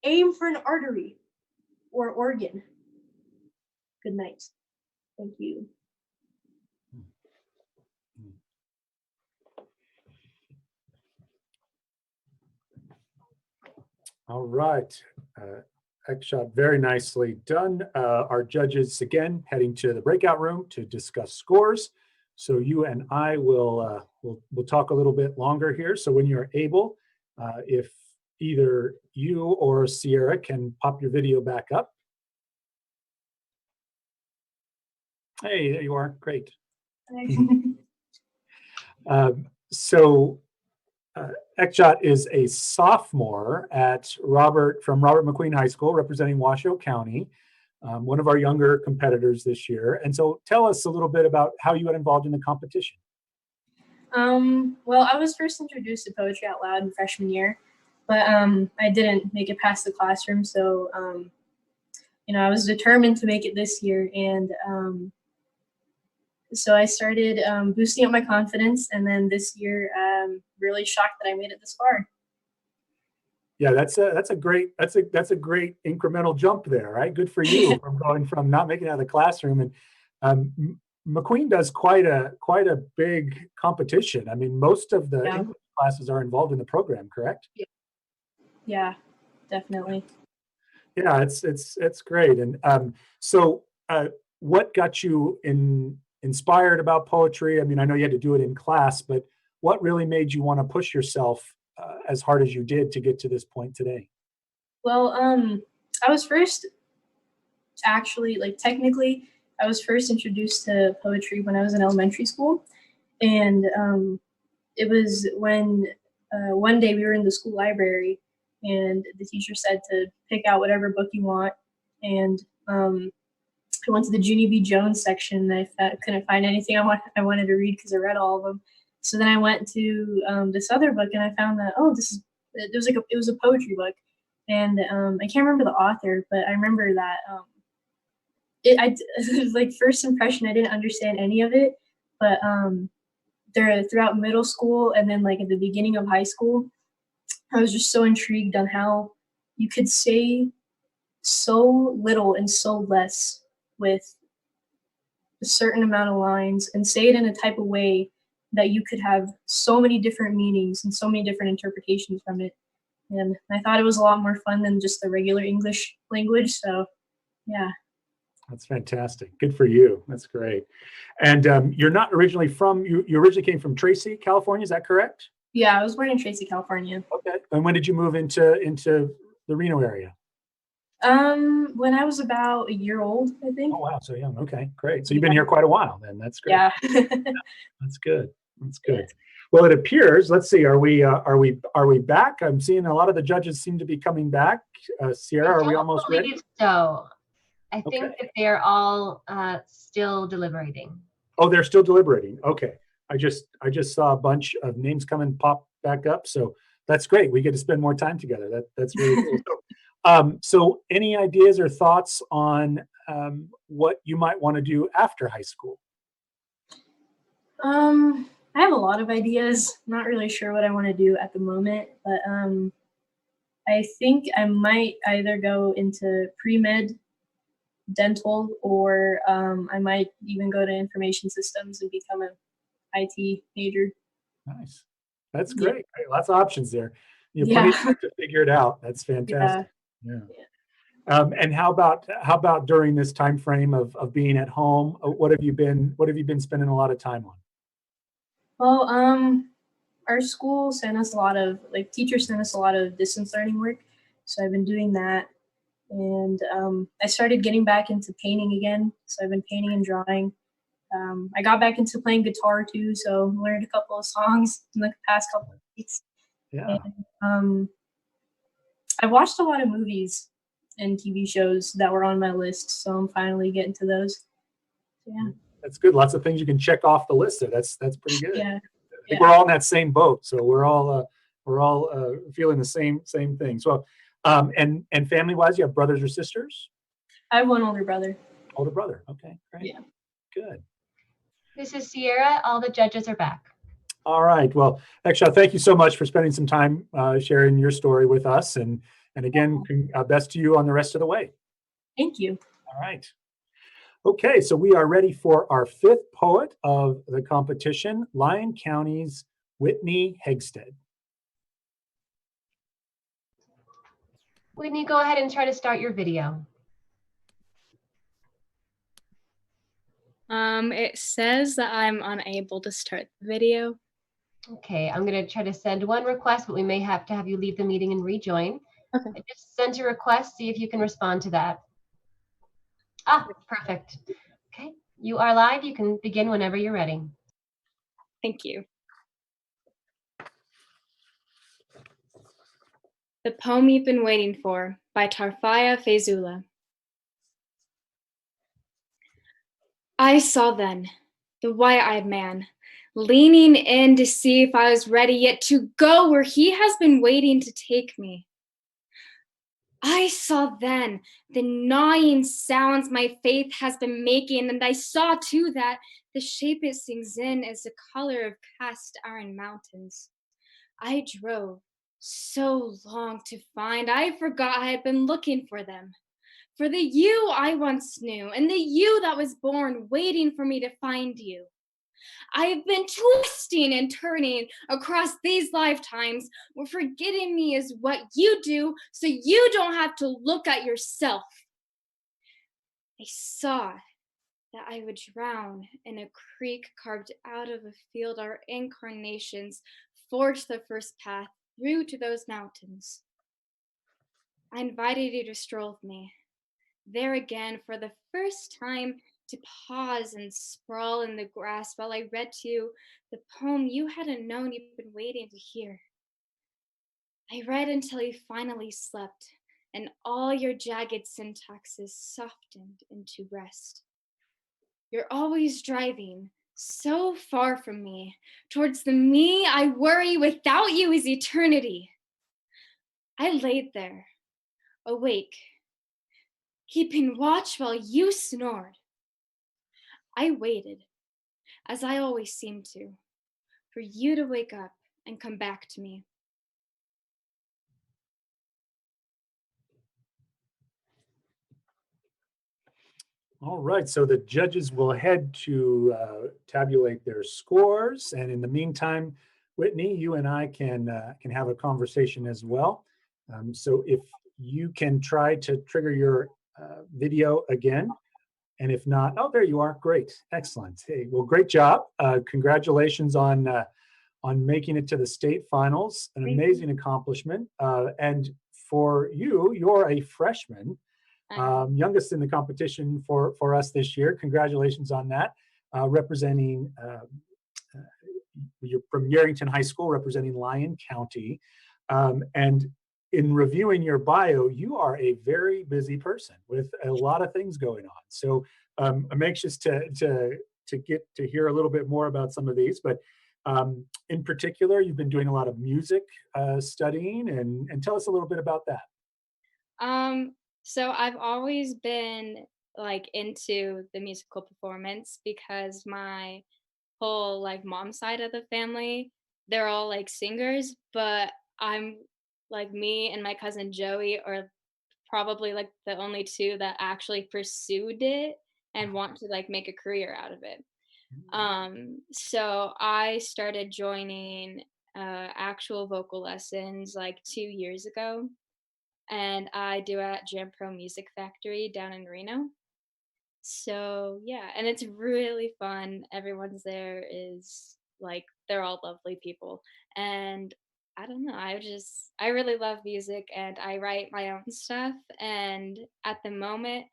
Aim for an artery or organ. Good night. Thank you. All right. Ekshot, very nicely done. Our judges, again, heading to the breakout room to discuss scores. So you and I will we'll talk a little bit longer here. So when you're able, if either you or Sierra can pop your video back up. Hey, there you are. Great. So Ekshot is a sophomore from Robert McQueen High School, representing Washoe County, one of our younger competitors this year. And so tell us a little bit about how you got involved in the competition. Well, I was first introduced to Poetry Out Loud in freshman year, but I didn't make it past the classroom. So, I was determined to make it this year. And so I started boosting up my confidence. And then this year, really shocked that I made it this far. Yeah, that's a great incremental jump there, right? Good for you from going from not making it out of the classroom. And McQueen does quite a big competition. I mean, most of the English classes are involved in the program, correct? Yeah, definitely. Yeah, it's great. And so what got you inspired about poetry? I mean, I know you had to do it in class, but what really made you want to push yourself as hard as you did to get to this point today? Well, I was first technically, I was first introduced to poetry when I was in elementary school. And it was when one day we were in the school library and the teacher said to pick out whatever book you want. And I went to the Junie B. Jones section. And I couldn't find anything I wanted to read because I read all of them. So then I went to this other book and I found that, it was a poetry book. And I can't remember the author, but I remember that like first impression, I didn't understand any of it, but throughout middle school and then like at the beginning of high school, I was just so intrigued on how you could say so little and so less with a certain amount of lines and say it in a type of way that you could have so many different meanings and so many different interpretations from it. And I thought it was a lot more fun than just the regular English language. So, yeah. That's fantastic. Good for you. That's great. And you're not originally you originally came from Tracy, California. Is that correct? Yeah, I was born in Tracy, California. Okay. And when did you move into the Reno area? When I was about a year old, I think. Oh, wow. So young. Okay, great. So you've been here quite a while then. That's great. Yeah. That's good. That's good. Well, it appears, let's see, are we back? I'm seeing a lot of the judges seem to be coming back. Sierra, are we almost ready? So I think that they're all still deliberating. Oh, they're still deliberating. Okay. I just saw a bunch of names come and pop back up. So that's great. We get to spend more time together. That's really cool. So any ideas or thoughts on what you might want to do after high school? I have a lot of ideas. Not really sure what I want to do at the moment, but I think I might either go into pre-med dental or I might even go to information systems and become an IT major. Nice. That's great. Yeah. Lots of options there. You have plenty of time to figure it out. That's fantastic. Yeah. And how about during this time frame of being at home? What have you been spending a lot of time on? Well, our school sent us a lot of teachers sent us a lot of distance learning work, so I've been doing that, and I started getting back into painting again. So I've been painting and drawing. I got back into playing guitar too, so learned a couple of songs in the past couple of weeks. Yeah. And I've watched a lot of movies and TV shows that were on my list, so I'm finally getting to those. Yeah. That's good. Lots of things you can check off the list there. That's pretty good. Yeah. I think we're all in that same boat, so we're all feeling the same things. Well, and family wise, you have brothers or sisters? I have one older brother. Older brother. Okay, great. Yeah. Good. This is Sierra. All the judges are back. All right. Well, Eksha, thank you so much for spending some time sharing your story with us, and again, best to you on the rest of the way. Thank you. All right. Okay, so we are ready for our fifth poet of the competition, Lyon County's Whitney Hegsted. Whitney, go ahead and try to start your video. It says that I'm unable to start the video. Okay, I'm going to try to send one request, but we may have to have you leave the meeting and rejoin. Okay. I just sent a request. See if you can respond to that. Ah, perfect. Okay, you are live. You can begin whenever you're ready. Thank you. The Poem You've Been Waiting For by Tarfaya Feyzullah. I saw then the white-eyed man leaning in to see if I was ready yet to go where he has been waiting to take me. I saw then the gnawing sounds my faith has been making, and I saw too that the shape it sings in is the color of cast iron mountains. I drove so long to find, I forgot I had been looking for them. For the you I once knew, and the you that was born waiting for me to find you. I have been twisting and turning across these lifetimes, where forgetting me is what you do, so you don't have to look at yourself. I saw that I would drown in a creek carved out of a field. Our incarnations forged the first path through to those mountains. I invited you to stroll with me, there again for the first time, to pause and sprawl in the grass while I read to you the poem you hadn't known you'd been waiting to hear. I read until you finally slept, and all your jagged syntaxes softened into rest. You're always driving so far from me, towards the me I worry without you is eternity. I laid there, awake, keeping watch while you snored. I waited, as I always seem to, for you to wake up and come back to me. All right, so the judges will head to tabulate their scores, and in the meantime, Whitney, you and I can have a conversation as well. So if you can try to trigger your video again, and if not, oh, there you are. Great, excellent. Hey, well, great job. Congratulations on making it to the state finals. An amazing accomplishment. And for you, you're a freshman. Youngest in the competition for us this year. Congratulations on that. Representing, you're from Yerington High School, representing Lyon County. And in reviewing your bio, you are a very busy person with a lot of things going on. So I'm anxious to get to hear a little bit more about some of these. But in particular, you've been doing a lot of music studying, and tell us a little bit about that. So I've always been into the musical performance because my whole mom side of the family, they're all singers, but I'm me and my cousin Joey are probably the only two that actually pursued it and want to make a career out of it. So I started joining actual vocal lessons 2 years ago. and I do at Jam Pro Music Factory down in Reno. So yeah, and it's really fun. Everyone's there is like they're all lovely people. And I don't know, I really love music and I write my own stuff. And at the moment,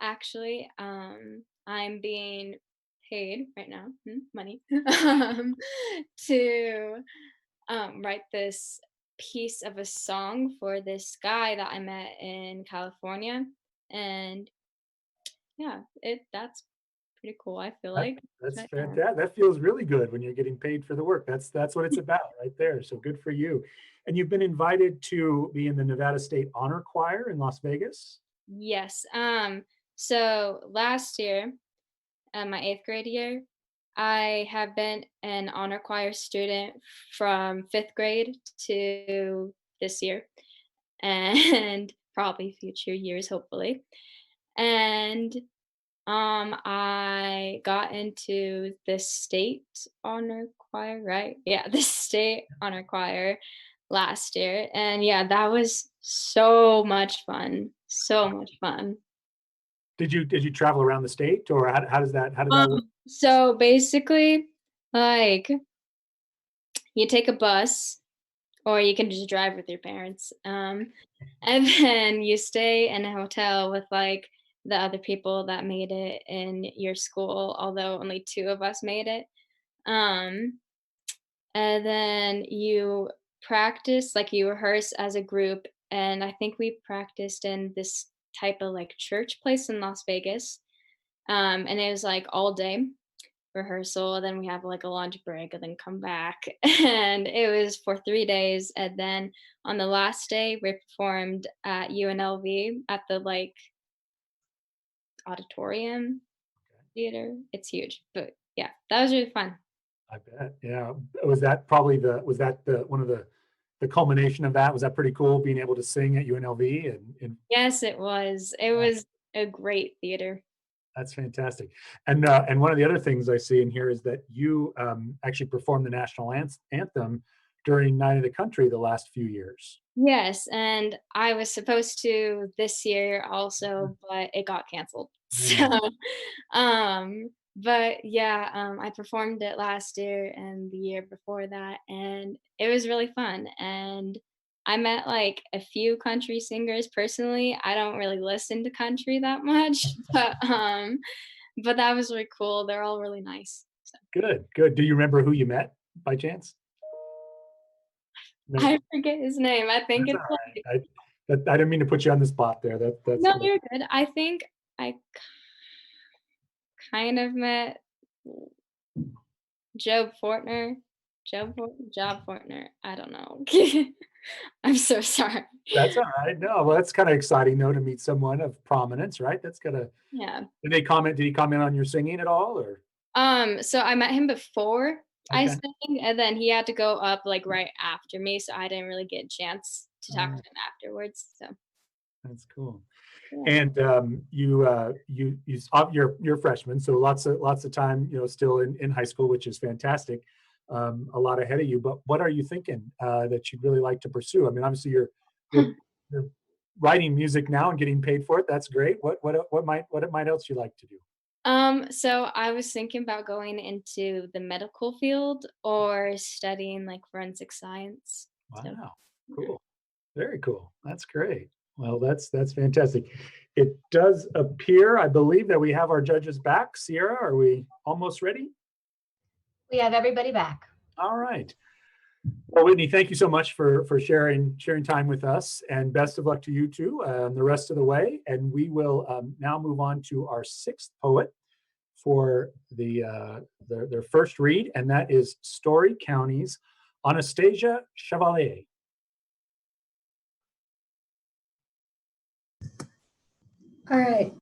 actually, I'm being paid right now, money, to write this piece of a song for this guy that I met in California. And yeah, that's pretty cool, I feel That, like. that's But, yeah. fantastic. That feels really good when you're getting paid for the work. That's what it's about right there. So good for you. And you've been invited to be in the Nevada State Honor Choir in Las Vegas. Yes. So last year, my 8th grade year, I have been an honor choir student from 5th grade to this year, and probably future years, hopefully. And I got into the state honor choir, right? Yeah, the state honor choir last year. And yeah, that was so much fun. So much fun. Did you travel around the state, or how did that work? So basically, like you take a bus or you can just drive with your parents. And then you stay in a hotel with like the other people that made it in your school, although only 2 of us made it. Um, and then you practice, like you rehearse as a group. And I think we practiced in this type of like church place in Las Vegas. And it was like all day rehearsal, then we have like a lunch break and then come back. And it was for 3 days. And then on the last day we performed at UNLV at the like auditorium theater. It's huge. But yeah, that was really fun. I bet. Yeah. Was that the one of the culmination of that? Was that pretty cool being able to sing at UNLV and Yes, it was. It was a great theater. that's fantastic. And one of the other things I see in here is that you actually performed the national anthem during Night of the Country the last few years. Yes, and I was supposed to this year also, but it got canceled. So, but yeah, I performed it last year and the year before that, and it was really fun. And I met like a few country singers personally. I don't really listen to country that much, but that was really cool. They're all really nice. So. Good, good. Do you remember who you met by chance? No, I forget his name. I think that's it's all like right. I didn't mean to put you on the spot there. That's no, cool. you're good. I think I kind of met Job Fortner. Job Fortner. I don't know. I'm so sorry. That's all right. No, well, that's kind of exciting though to meet someone of prominence, right? That's gotta. Yeah. Did he comment on your singing at all, or? So I met him before I Okay. sang, and then he had to go up like right after me, so I didn't really get a chance to talk to him afterwards. So That's cool. yeah. And you're a freshman, so lots of time, still in high school, which is fantastic. A lot ahead of you. But what are you thinking that you'd really like to pursue? I mean, obviously you're writing music now and getting paid for it. That's great. What might else you like to do? So I was thinking about going into the medical field or studying like forensic science. So, Wow, cool, very cool. That's great. Well, that's fantastic. It does appear, I believe, that we have our judges back. Sierra, are we almost ready? We have everybody back. All right. Well, Whitney, thank you so much for sharing time with us, and best of luck to you too the rest of the way. And we will now move on to our 6th poet for their first read, and that is Story County's Anastasia Chevalier. All right.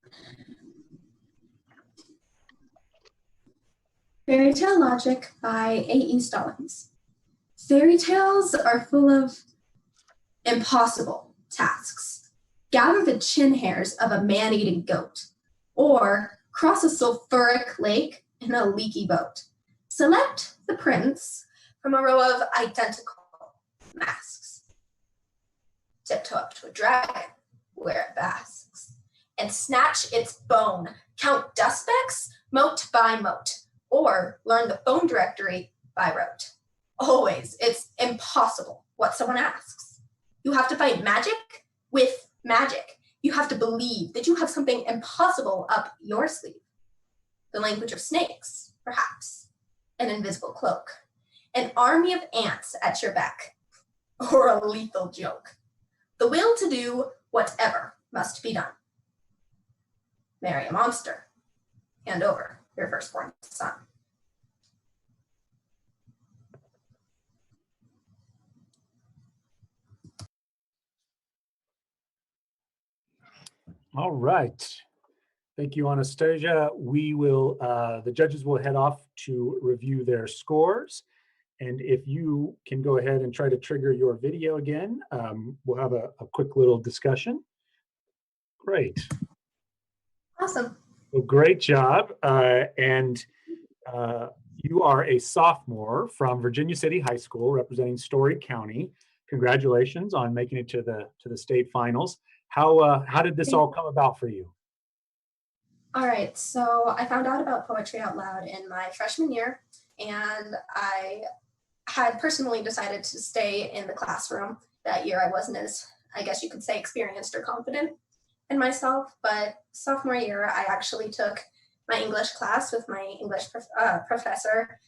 Fairy Tale Logic by A.E. Stallings. Fairy tales are full of impossible tasks. Gather the chin hairs of a man-eating goat, or cross a sulfuric lake in a leaky boat. Select the prince from a row of identical masks. tiptoe up to a dragon where it basks, and snatch its bone, count dust specks mote by mote, or learn the phone directory by rote. Always, it's impossible what someone asks. You have to fight magic with magic. You have to believe that you have something impossible up your sleeve. The language of snakes, perhaps, an invisible cloak, an army of ants at your beck, or a lethal joke. The will to do whatever must be done. Marry a monster. Hand over your firstborn son. All right. Thank you, Anastasia. We will, the judges will head off to review their scores. And if you can go ahead and try to trigger your video again, we'll have a quick little discussion. Great. Awesome. Well, great job. You are a sophomore from Virginia City High School representing Story County. Congratulations on making it to the state finals. How did this all come about for you? All right, so I found out about Poetry Out Loud in my freshman year, and I had personally decided to stay in the classroom. That year I wasn't as, I guess you could say, experienced or confident in myself, but sophomore year I actually took my English class with my English professor,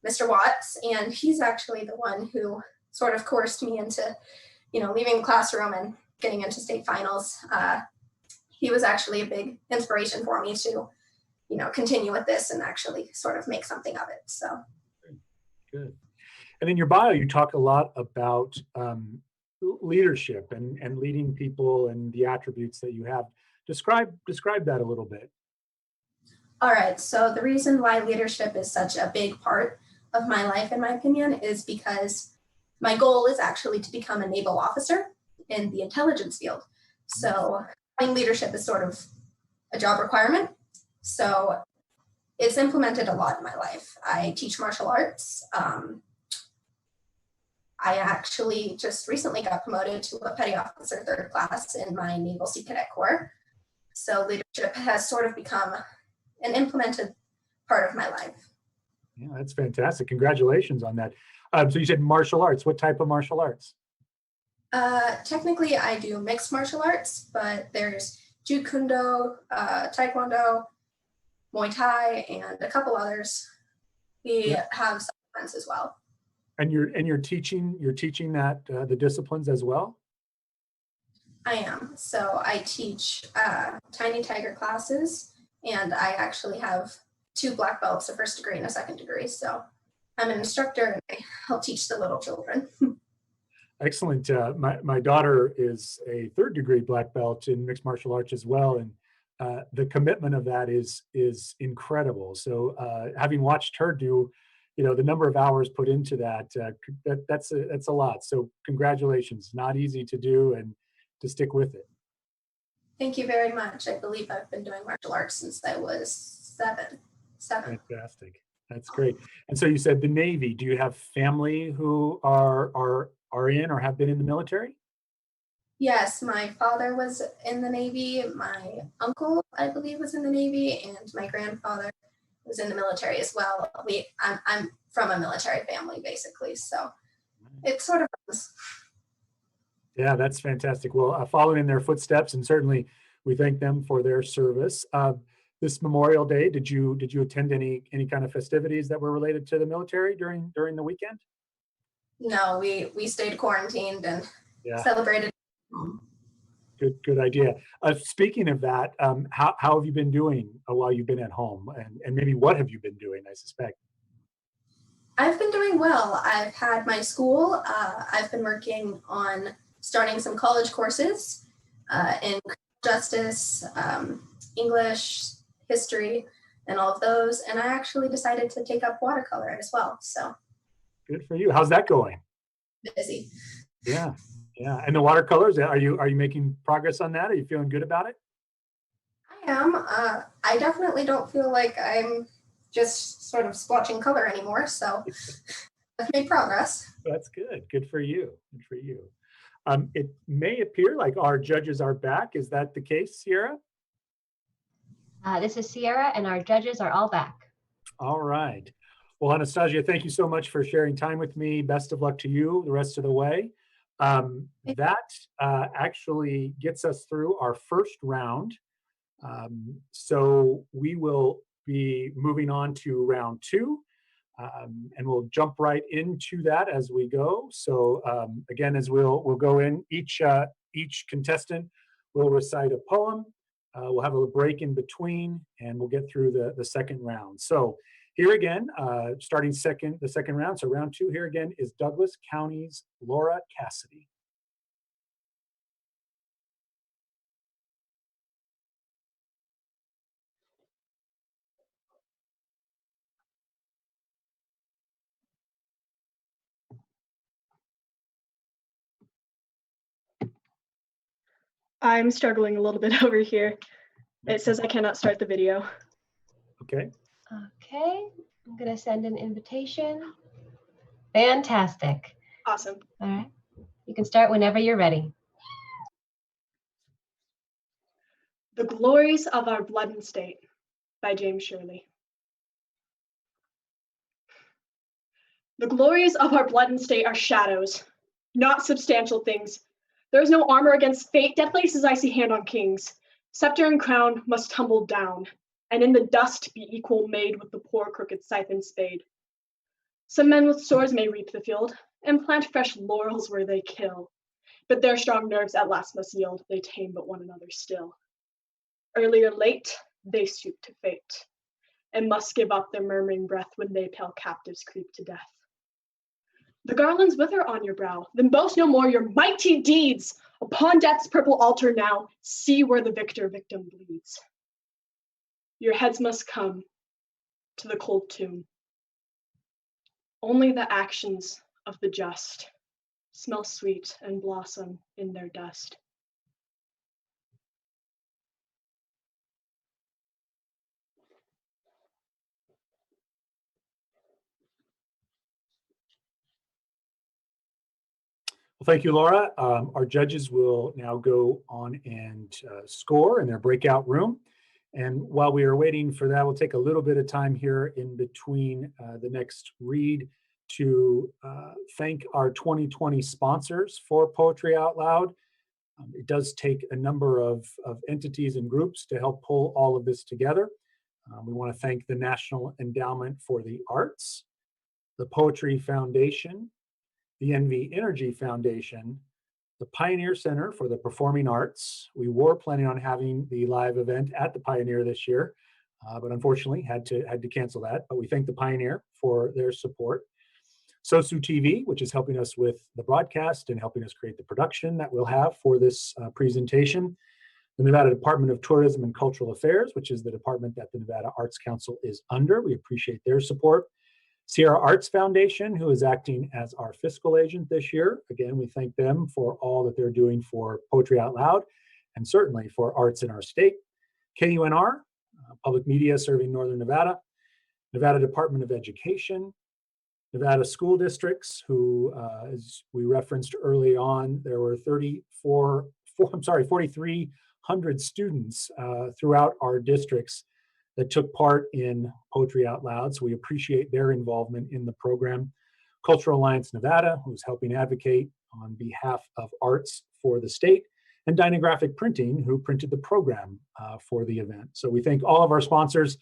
Mr. Watts, and he's actually the one who sort of coerced me into, leaving the classroom and getting into state finals. He was actually a big inspiration for me to, continue with this and actually sort of make something of it. So good. And in your bio, you talk a lot about leadership and leading people and the attributes that you have. Describe that a little bit. All right. So the reason why leadership is such a big part of my life, in my opinion, is because my goal is actually to become a naval officer in the intelligence field. So having leadership is sort of a job requirement. So it's implemented a lot in my life. I teach martial arts. I actually just recently got promoted to a petty officer 3rd class in my Naval Sea Cadet Corps. So leadership has sort of become an implemented part of my life. Yeah, that's fantastic. Congratulations on that. So you said martial arts. What type of martial arts? Technically, I do mixed martial arts, but there's Jeet Kune Do, Taekwondo, Muay Thai, and a couple others. We have some friends as well. And you're teaching that the disciplines as well? I am. So I teach Tiny Tiger classes, and I actually have 2 black belts, a 1st degree and a 2nd degree. So I'm an instructor and I help teach the little children. Excellent. My daughter is a 3rd degree black belt in mixed martial arts as well, and the commitment of that is incredible. So having watched her do, the number of hours put into that's a lot. So congratulations. Not easy to do and to stick with it. Thank you very much. I believe I've been doing martial arts since I was 7. Fantastic. That's great. And so you said the Navy. Do you have family who are in or have been in the military? Yes, my father was in the Navy. My uncle, I believe, was in the Navy, and my grandfather was in the military as well. I'm from a military family, basically, so it sort of was. Yeah, that's fantastic. Well, following in their footsteps, and certainly we thank them for their service. This Memorial Day, did you attend any kind of festivities that were related to the military during the weekend? No, we stayed quarantined and celebrated. Good idea. Speaking of that, how have you been doing while you've been at home, and maybe what have you been doing? I suspect. I've been doing well. I've had my school. I've been working on starting some college courses in justice, English, history, and all of those. And I actually decided to take up watercolor as well. So good for you. How's that going? Busy. Yeah. And the watercolors, are you making progress on that? Are you feeling good about it? I am. I definitely don't feel like I'm just sort of splotching color anymore. So I've made progress. That's good. Good for you. It may appear like our judges are back. Is that the case, Sierra? This is Sierra, and our judges are all back. All right. Well, Anastasia, thank you so much for sharing time with me. Best of luck to you the rest of the way. That actually gets us through our first round. So we will be moving on to round two, and we'll jump right into that as we go. So again, as we'll go in, each contestant will recite a poem. We'll have a break in between, and we'll get through the second round. So here again, starting the second round. So round two here again is Douglas County's Laura Cassidy. I'm struggling a little bit over here. It says I cannot start the video. Okay. Okay, I'm gonna send an invitation. Fantastic. Awesome. All right, you can start whenever you're ready. The Glories of Our Blood and State by James Shirley. The glories of our blood and state are shadows, not substantial things. There is no armor against fate. Death lays his icy hand on kings. Scepter and crown must tumble down, and in the dust be equal made with the poor crooked scythe and spade. Some men with swords may reap the field, and plant fresh laurels where they kill. But their strong nerves at last must yield, they tame but one another still. Early or late, they stoop to fate, and must give up their murmuring breath when they pale captives creep to death. The garlands wither on your brow, then boast no more your mighty deeds. Upon death's purple altar now, see where the victim bleeds. Your heads must come to the cold tomb. Only the actions of the just smell sweet and blossom in their dust. Well, thank you, Laura. Our judges will now go on and score in their breakout room. And while we are waiting for that, we'll take a little bit of time here in between the next read to thank our 2020 sponsors for Poetry Out Loud. It does take a number of entities and groups to help pull all of this together. We want to thank the National Endowment for the Arts, the Poetry Foundation, the NV Energy Foundation, the Pioneer Center for the Performing Arts. We were planning on having the live event at the Pioneer this year, but unfortunately had to cancel that. But we thank the Pioneer for their support. SOSU TV, which is helping us with the broadcast and helping us create the production that we'll have for this presentation. The Nevada Department of Tourism and Cultural Affairs, which is the department that the Nevada Arts Council is under. We appreciate their support. Sierra Arts Foundation, who is acting as our fiscal agent this year. Again, we thank them for all that they're doing for Poetry Out Loud and certainly for arts in our state. KUNR, public media serving Northern Nevada. Nevada Department of Education. Nevada school districts, who, as we referenced early on, there were 4,300 students throughout our districts that took part in Poetry Out Loud. So we appreciate their involvement in the program. Cultural Alliance Nevada, who's helping advocate on behalf of arts for the state, and Dynographic Printing, who printed the program for the event. So we thank all of our sponsors.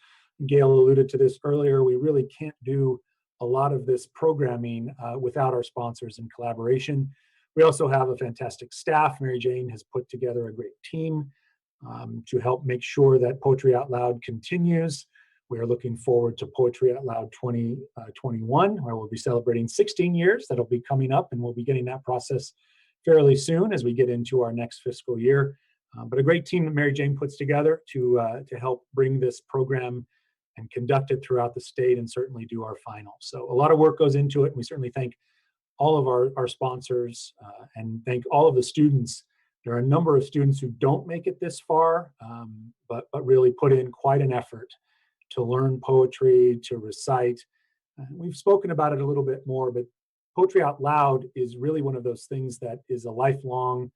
Gail alluded to this earlier. We really can't do a lot of this programming without our sponsors in collaboration. We also have a fantastic staff. Mary Jane has put together a great team to help make sure that Poetry Out Loud continues. We are looking forward to Poetry Out Loud 2021, where we'll be celebrating 16 years. That'll be coming up, and we'll be getting that process fairly soon as we get into our next fiscal year. But a great team that Mary Jane puts together to help bring this program and conduct it throughout the state and certainly do our final. So a lot of work goes into it, and we certainly thank all of our sponsors and thank all of the students. There are a number of students who don't make it this far, but really put in quite an effort to learn poetry, to recite. We've spoken about it a little bit more, but Poetry Out Loud is really one of those things that is a lifelong,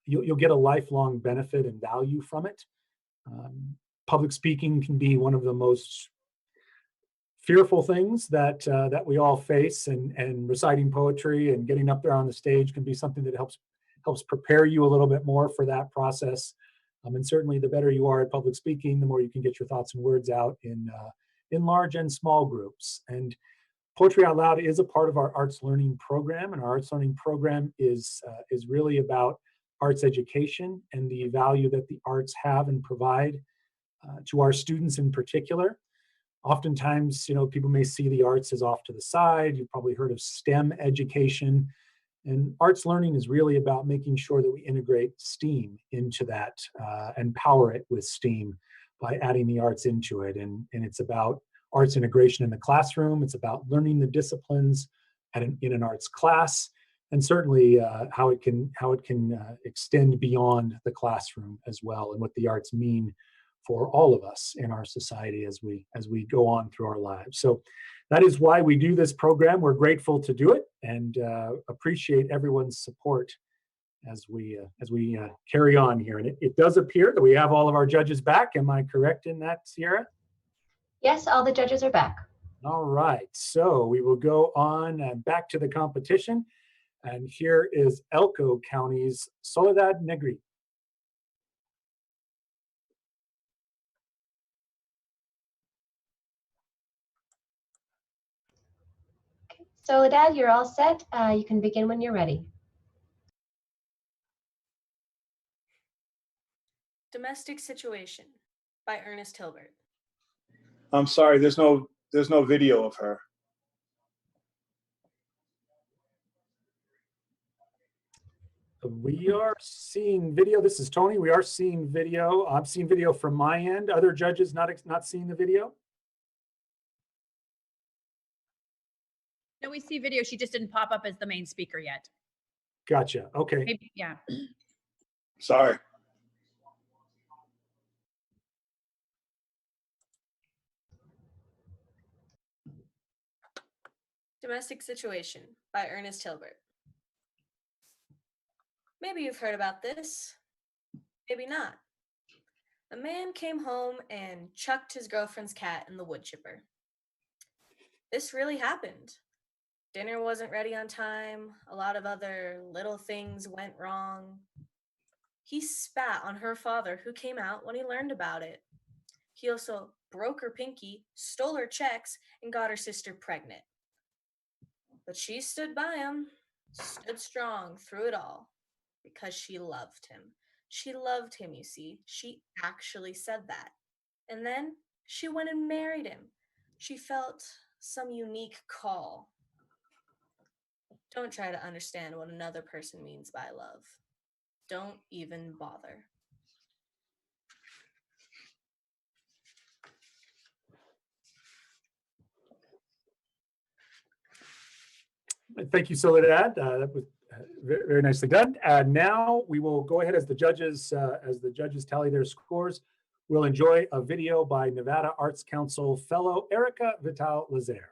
you'll get a lifelong benefit and value from it. Public speaking can be one of the most fearful things that we all face, and reciting poetry and getting up there on the stage can be something that helps prepare you a little bit more for that process. And certainly, the better you are at public speaking, the more you can get your thoughts and words out in large and small groups. And Poetry Out Loud is a part of our arts learning program, and our arts learning program is really about arts education and the value that the arts have and provide to our students in particular. Oftentimes, people may see the arts as off to the side. You've probably heard of STEM education, and arts learning is really about making sure that we integrate STEAM into that and power it with STEAM by adding the arts into it. And it's about arts integration in the classroom. It's about learning the disciplines in an arts class, and certainly how it can extend beyond the classroom as well, and what the arts mean for all of us in our society as we go on through our lives. So that is why we do this program. We're grateful to do it, and appreciate everyone's support as we carry on here. And it does appear that we have all of our judges back. Am I correct in that, Sierra? Yes, all the judges are back. All right, so we will go on back to the competition. And here is Elko County's Soledad Negri. Soledad, you're all set. You can begin when you're ready. Domestic Situation by Ernest Hilbert. I'm sorry, there's no video of her. We are seeing video. This is Tony. We are seeing video. I'm seeing video from my end. Other judges not seeing the video? No, we see video. She just didn't pop up as the main speaker yet. Gotcha. Okay. Maybe, yeah. Sorry. Domestic Situation by Ernest Hilbert. Maybe you've heard about this, maybe not. A man came home and chucked his girlfriend's cat in the wood chipper. This really happened. Dinner wasn't ready on time. A lot of other little things went wrong. He spat on her father, who came out when he learned about it. He also broke her pinky, stole her checks, and got her sister pregnant. But she stood by him, stood strong through it all, because she loved him. She loved him, you see. She actually said that. And then she went and married him. She felt some unique call. Don't try to understand what another person means by love. Don't even bother. Thank you, Soledad. That was very, very nicely done. Now we will go ahead as the judges tally their scores. We'll enjoy a video by Nevada Arts Council fellow Erica Vital-Lazaire.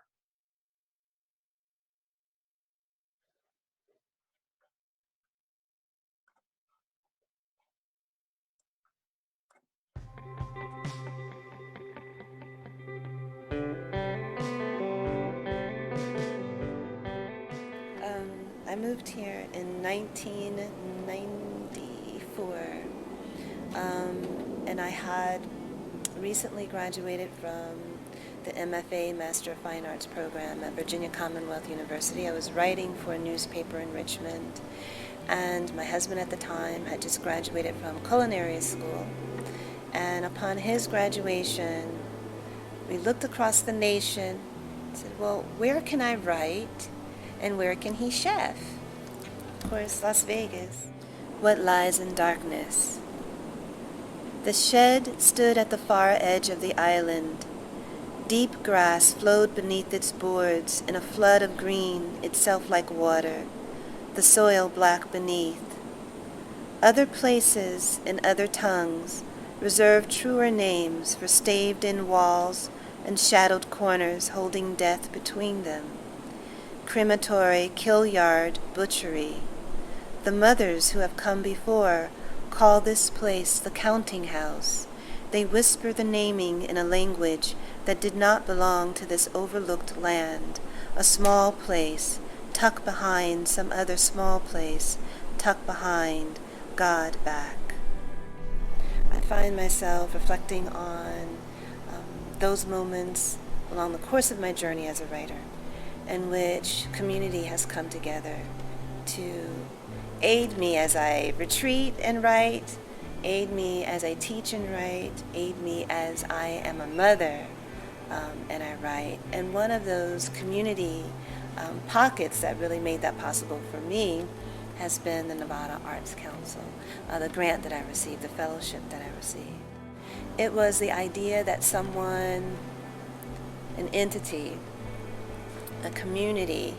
I moved here in 1994, and I had recently graduated from the MFA Master of Fine Arts program at Virginia Commonwealth University. I was writing for a newspaper in Richmond, and my husband at the time had just graduated from culinary school. And upon his graduation, we looked across the nation and said, well, where can I write? And where can he chef? Of course, Las Vegas. What lies in darkness? The shed stood at the far edge of the island. Deep grass flowed beneath its boards in a flood of green, itself like water, the soil black beneath. Other places in other tongues reserved truer names for staved-in walls and shadowed corners holding death between them. crematory, kill yard, butchery. The mothers who have come before call this place the counting house. They whisper the naming in a language that did not belong to this overlooked land, a small place tucked behind some other small place, tucked behind God back. I find myself reflecting on those moments along the course of my journey as a writer, in which community has come together to aid me as I retreat and write, aid me as I teach and write, aid me as I am a mother and I write. And one of those community pockets that really made that possible for me has been the Nevada Arts Council, the grant that I received, the fellowship that I received. It was the idea that someone, an entity, a community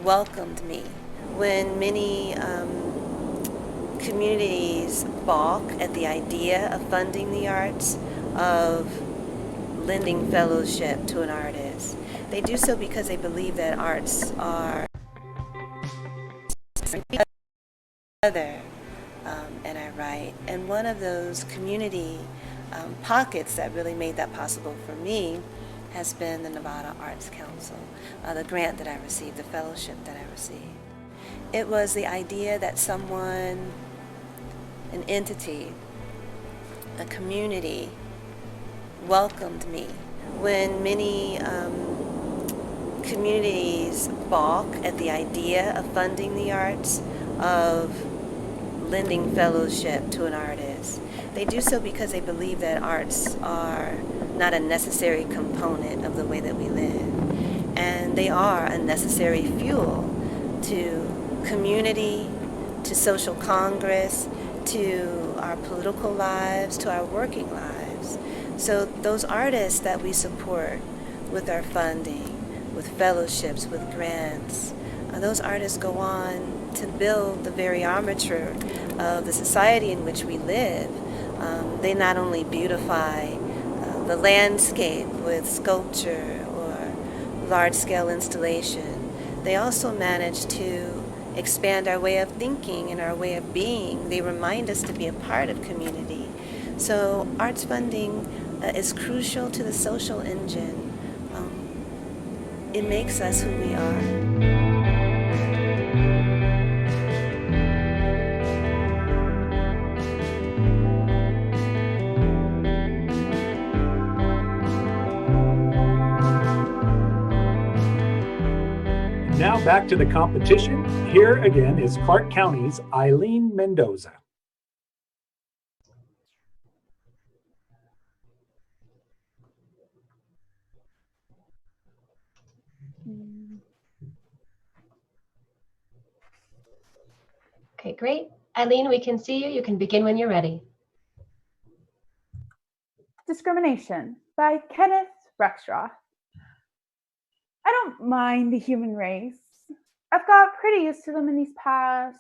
welcomed me when many communities balk at the idea of funding the arts, of lending fellowship to an artist. They do so because they believe that arts are other, and I write. And one of those community pockets that really made that possible for me has been the Nevada Arts Council, the grant that I received, the fellowship that I received. It was the idea that someone, an entity, a community welcomed me when many communities balk at the idea of funding the arts, of lending fellowship to an artist. They do so because they believe that arts are not a necessary component of the way that we live. And they are a necessary fuel to community, to social congress, to our political lives, to our working lives. So those artists that we support with our funding, with fellowships, with grants, those artists go on to build the very armature of the society in which we live. They not only beautify the landscape with sculpture or large-scale installation, they also manage to expand our way of thinking and our way of being. They remind us to be a part of community. So arts funding is crucial to the social engine. It makes us who we are. Now back to the competition. Here again is Clark County's Eileen Mendoza. Okay, great. Eileen, we can see you. You can begin when you're ready. Discrimination by Kenneth Rexroth. I don't mind the human race. I've got pretty used to them in these past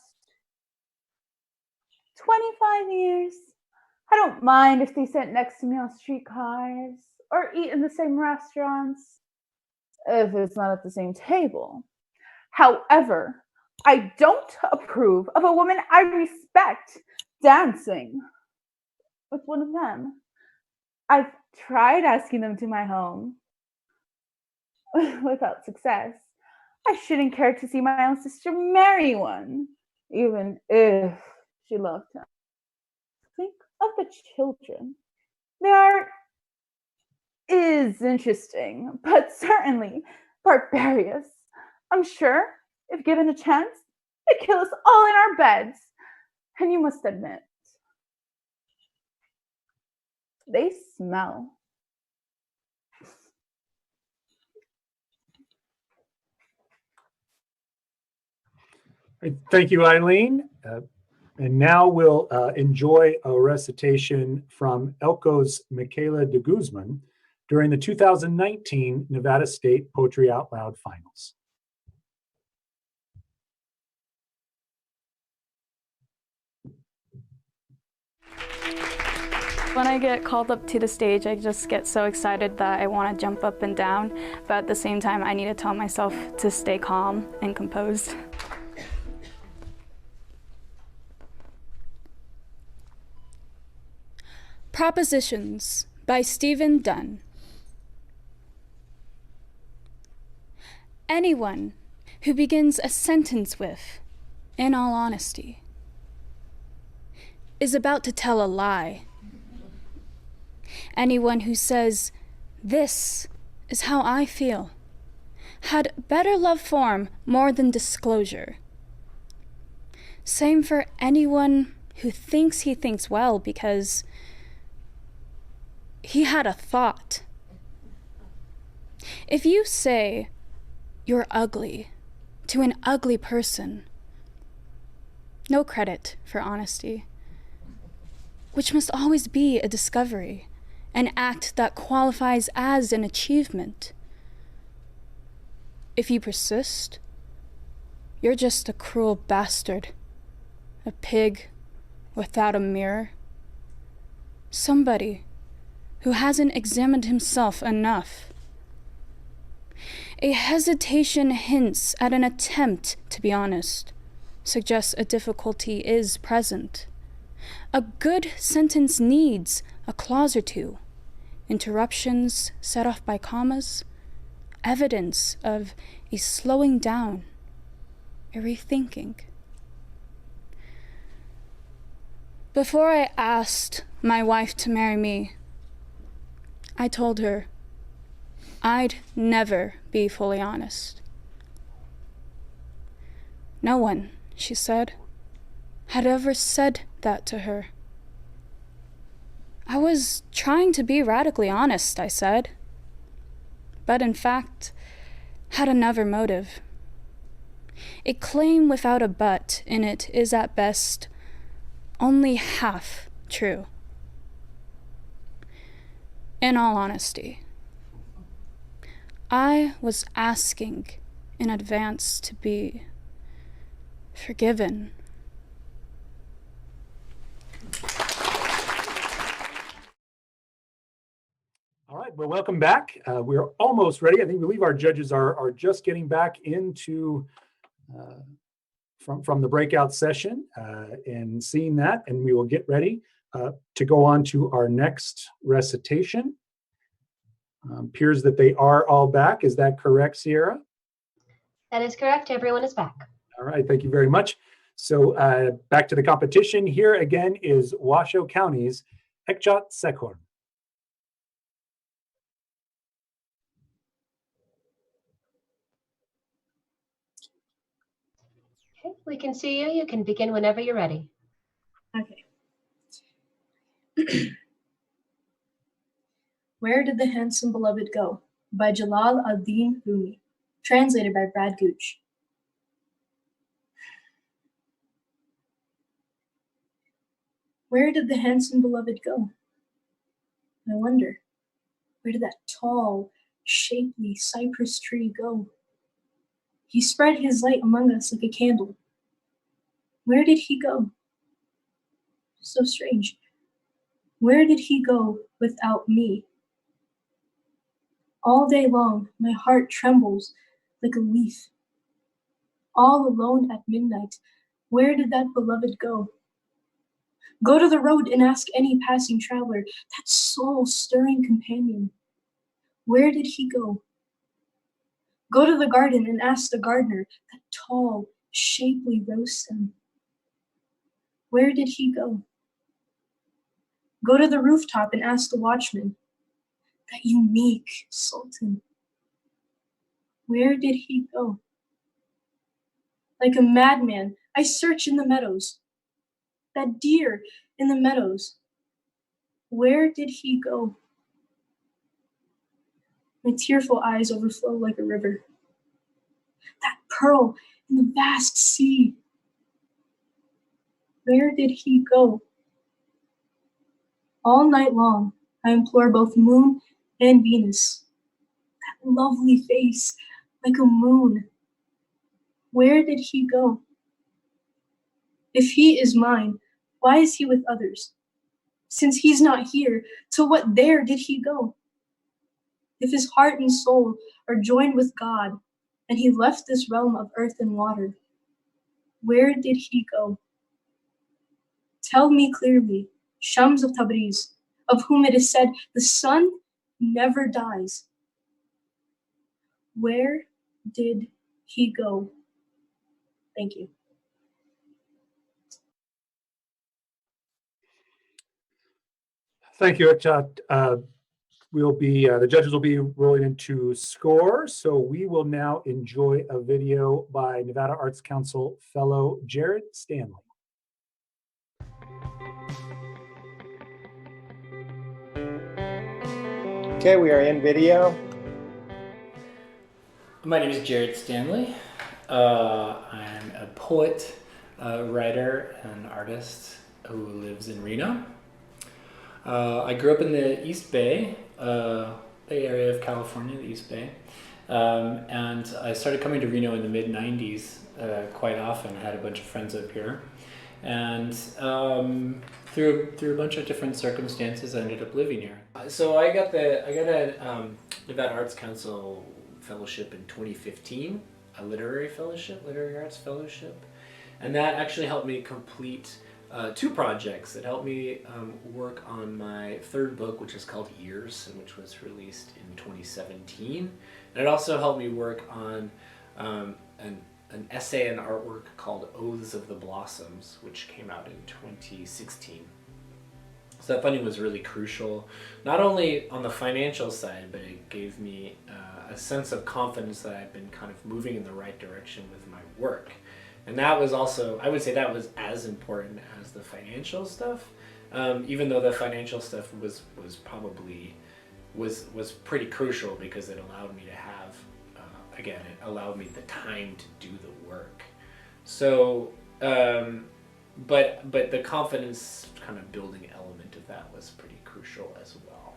25 years. I don't mind if they sit next to me on streetcars or eat in the same restaurants, if it's not at the same table. However, I don't approve of a woman I respect dancing with one of them. I've tried asking them to my home without success. I shouldn't care to see my own sister marry one, even if she loved him. Think of the children. Their art is interesting, but certainly barbarous. I'm sure, if given a chance, they'd kill us all in our beds. And you must admit, they smell. Thank you, Eileen. And now we'll enjoy a recitation from Elko's Michaela de Guzman during the 2019 Nevada State Poetry Out Loud Finals. When I get called up to the stage, I just get so excited that I want to jump up and down, but at the same time, I need to tell myself to stay calm and composed. Propositions by Stephen Dunn. Anyone who begins a sentence with, "in all honesty," is about to tell a lie. Anyone who says, "this is how I feel," had better love form more than disclosure. Same for anyone who thinks he thinks well because he had a thought. If you say, "you're ugly," to an ugly person, no credit for honesty, which must always be a discovery, an act that qualifies as an achievement. If you persist, you're just a cruel bastard, a pig without a mirror, somebody who hasn't examined himself enough. A hesitation hints at an attempt to be honest, suggests a difficulty is present. A good sentence needs a clause or two, interruptions set off by commas, evidence of a slowing down, a rethinking. Before I asked my wife to marry me, I told her I'd never be fully honest. No one, she said, had ever said that to her. I was trying to be radically honest, I said, but in fact had another motive. A claim without a but in it is at best only half true. In all honesty, I was asking in advance to be forgiven. All right, well, welcome back. We're almost ready. I believe our judges are just getting back into from the breakout session and seeing that, and we will get ready to go on to our next recitation. Appears that they are all back. Is that correct, Sierra? That is correct. Everyone is back. All right, thank you very much. So back to the competition. Here again is Washoe County's Ekjot Sekhor. Okay, we can see you. You can begin whenever you're ready. Okay. Where Did the Handsome Beloved Go? By Jalal ad-Din Rumi. Translated by Brad Gooch. Where did the handsome beloved go? I wonder, where did that tall, shapely cypress tree go? He spread his light among us like a candle. Where did he go? So strange. Where did he go without me? All day long, my heart trembles like a leaf. All alone at midnight, where did that beloved go? Go to the road and ask any passing traveler, that soul-stirring companion. Where did he go? Go to the garden and ask the gardener, that tall, shapely rose stem. Where did he go? Go to the rooftop and ask the watchman, that unique sultan. Where did he go? Like a madman, I search in the meadows. That deer in the meadows. Where did he go? My tearful eyes overflow like a river. That pearl in the vast sea. Where did he go? All night long, I implore both moon and Venus. That lovely face, like a moon. Where did he go? If he is mine, why is he with others? Since he's not here, to what there did he go? If his heart and soul are joined with God, and he left this realm of earth and water, where did he go? Tell me clearly, Shams of Tabriz, of whom it is said, the sun never dies. Where did he go? Thank you. Thank you, Ekta. The judges will be rolling into score. So we will now enjoy a video by Nevada Arts Council fellow Jared Stanley. Okay, we are in video. My name is Jared Stanley. I'm a poet, writer, and artist who lives in Reno. I grew up in the East Bay, Bay Area of California, the East Bay. And I started coming to Reno in the mid-90s quite often. I had a bunch of friends up here. And through a bunch of different circumstances, I ended up living here. So I got a Nevada Arts Council fellowship in 2015, a literary arts fellowship. And that actually helped me complete two projects. It helped me work on my third book, which is called Years, and which was released in 2017. And it also helped me work on an essay and artwork called Oaths of the Blossoms, which came out in 2016. So that funding was really crucial, not only on the financial side, but it gave me a sense of confidence that I've been kind of moving in the right direction with my work. And that was also, I would say that was as important as the financial stuff, even though the financial stuff was pretty crucial because it allowed me to have, again, it allowed me the time to do the work. So, but the confidence kind of building element of that was pretty crucial as well.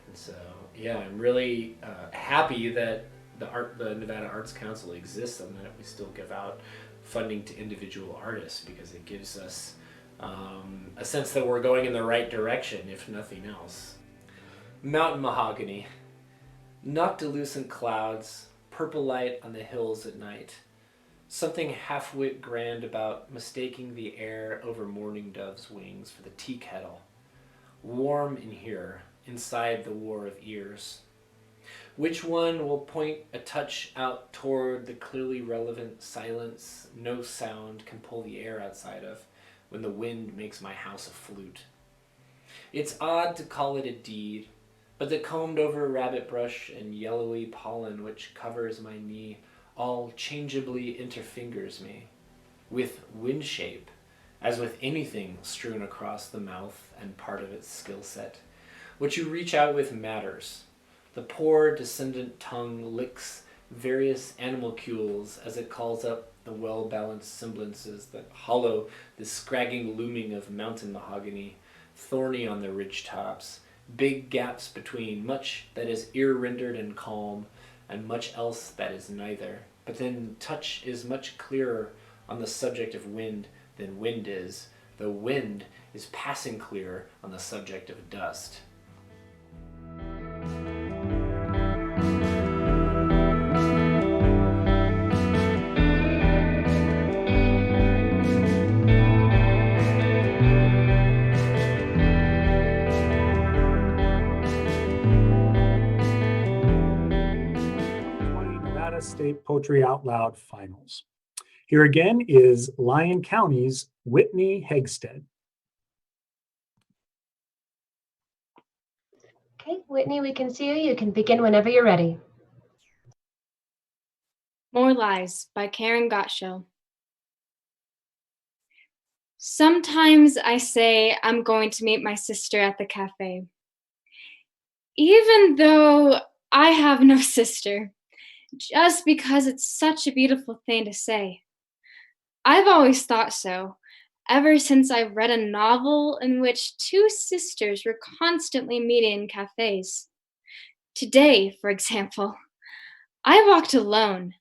And so, yeah, I'm really happy that the Nevada Arts Council exists and that we still give out funding to individual artists, because it gives us a sense that we're going in the right direction, if nothing else. Mountain mahogany, noctilucent clouds, purple light on the hills at night. Something half-wit grand about mistaking the air over mourning dove's wings for the tea kettle. Warm in here, inside the war of ears. Which one will point a touch out toward the clearly relevant silence no sound can pull the air outside of when the wind makes my house a flute? It's odd to call it a deed, but the combed over rabbit brush and yellowy pollen which covers my knee all changeably interfingers me, with wind shape, as with anything strewn across the mouth and part of its skill set. What you reach out with matters. The poor descendant tongue licks various animalcules as it calls up the well-balanced semblances that hollow the scragging looming of mountain mahogany, thorny on the ridge tops, big gaps between much that is ear-rendered and calm, and much else that is neither. But then touch is much clearer on the subject of wind than wind is, though wind is passing clear on the subject of dust. State Poetry Out Loud Finals. Here again is Lyon County's Whitney Hegsted. Okay, Whitney, we can see you. You can begin whenever you're ready. More Lies by Karen Gottschall. Sometimes I say I'm going to meet my sister at the cafe, even though I have no sister. Just because it's such a beautiful thing to say. I've always thought so, ever since I read a novel in which two sisters were constantly meeting in cafes. Today, for example, I walked alone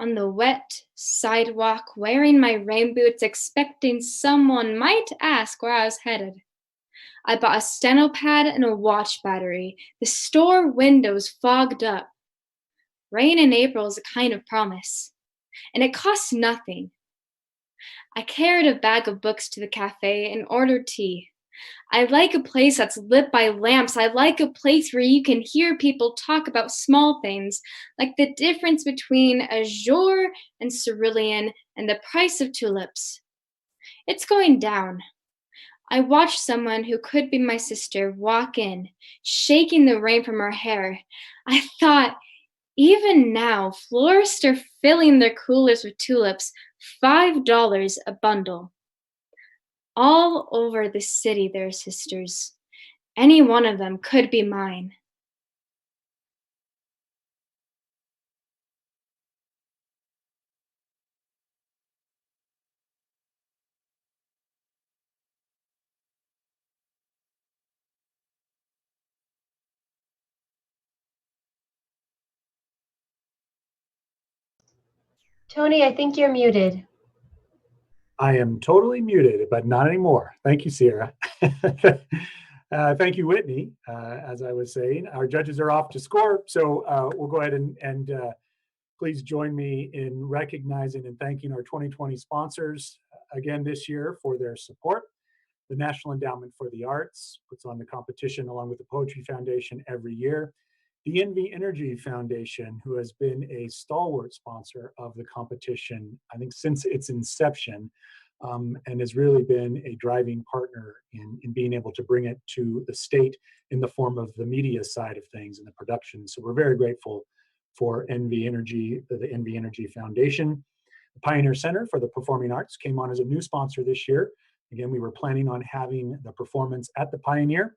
on the wet sidewalk wearing my rain boots, expecting someone might ask where I was headed. I bought a steno pad and a watch battery. The store windows fogged up. Rain in April is a kind of promise, and it costs nothing. I carried a bag of books to the cafe and ordered tea. I like a place that's lit by lamps. I like a place where you can hear people talk about small things, like the difference between azure and cerulean and the price of tulips. It's going down. I watched someone who could be my sister walk in, shaking the rain from her hair. I thought, even now, florists are filling their coolers with tulips, $5 a bundle. All over the city there are sisters. Any one of them could be mine. Tony, I think you're muted. I am totally muted, but not anymore. Thank you, Sierra. Thank you, Whitney. As I was saying, our judges are off to score, so we'll go ahead and please join me in recognizing and thanking our 2020 sponsors again this year for their support. The National Endowment for the Arts puts on the competition along with the Poetry Foundation every year. The NV Energy Foundation, who has been a stalwart sponsor of the competition, I think since its inception, and has really been a driving partner in being able to bring it to the state in the form of the media side of things and the production. So we're very grateful for NV Energy, the NV Energy Foundation. The Pioneer Center for the Performing Arts came on as a new sponsor this year. Again, we were planning on having the performance at the Pioneer,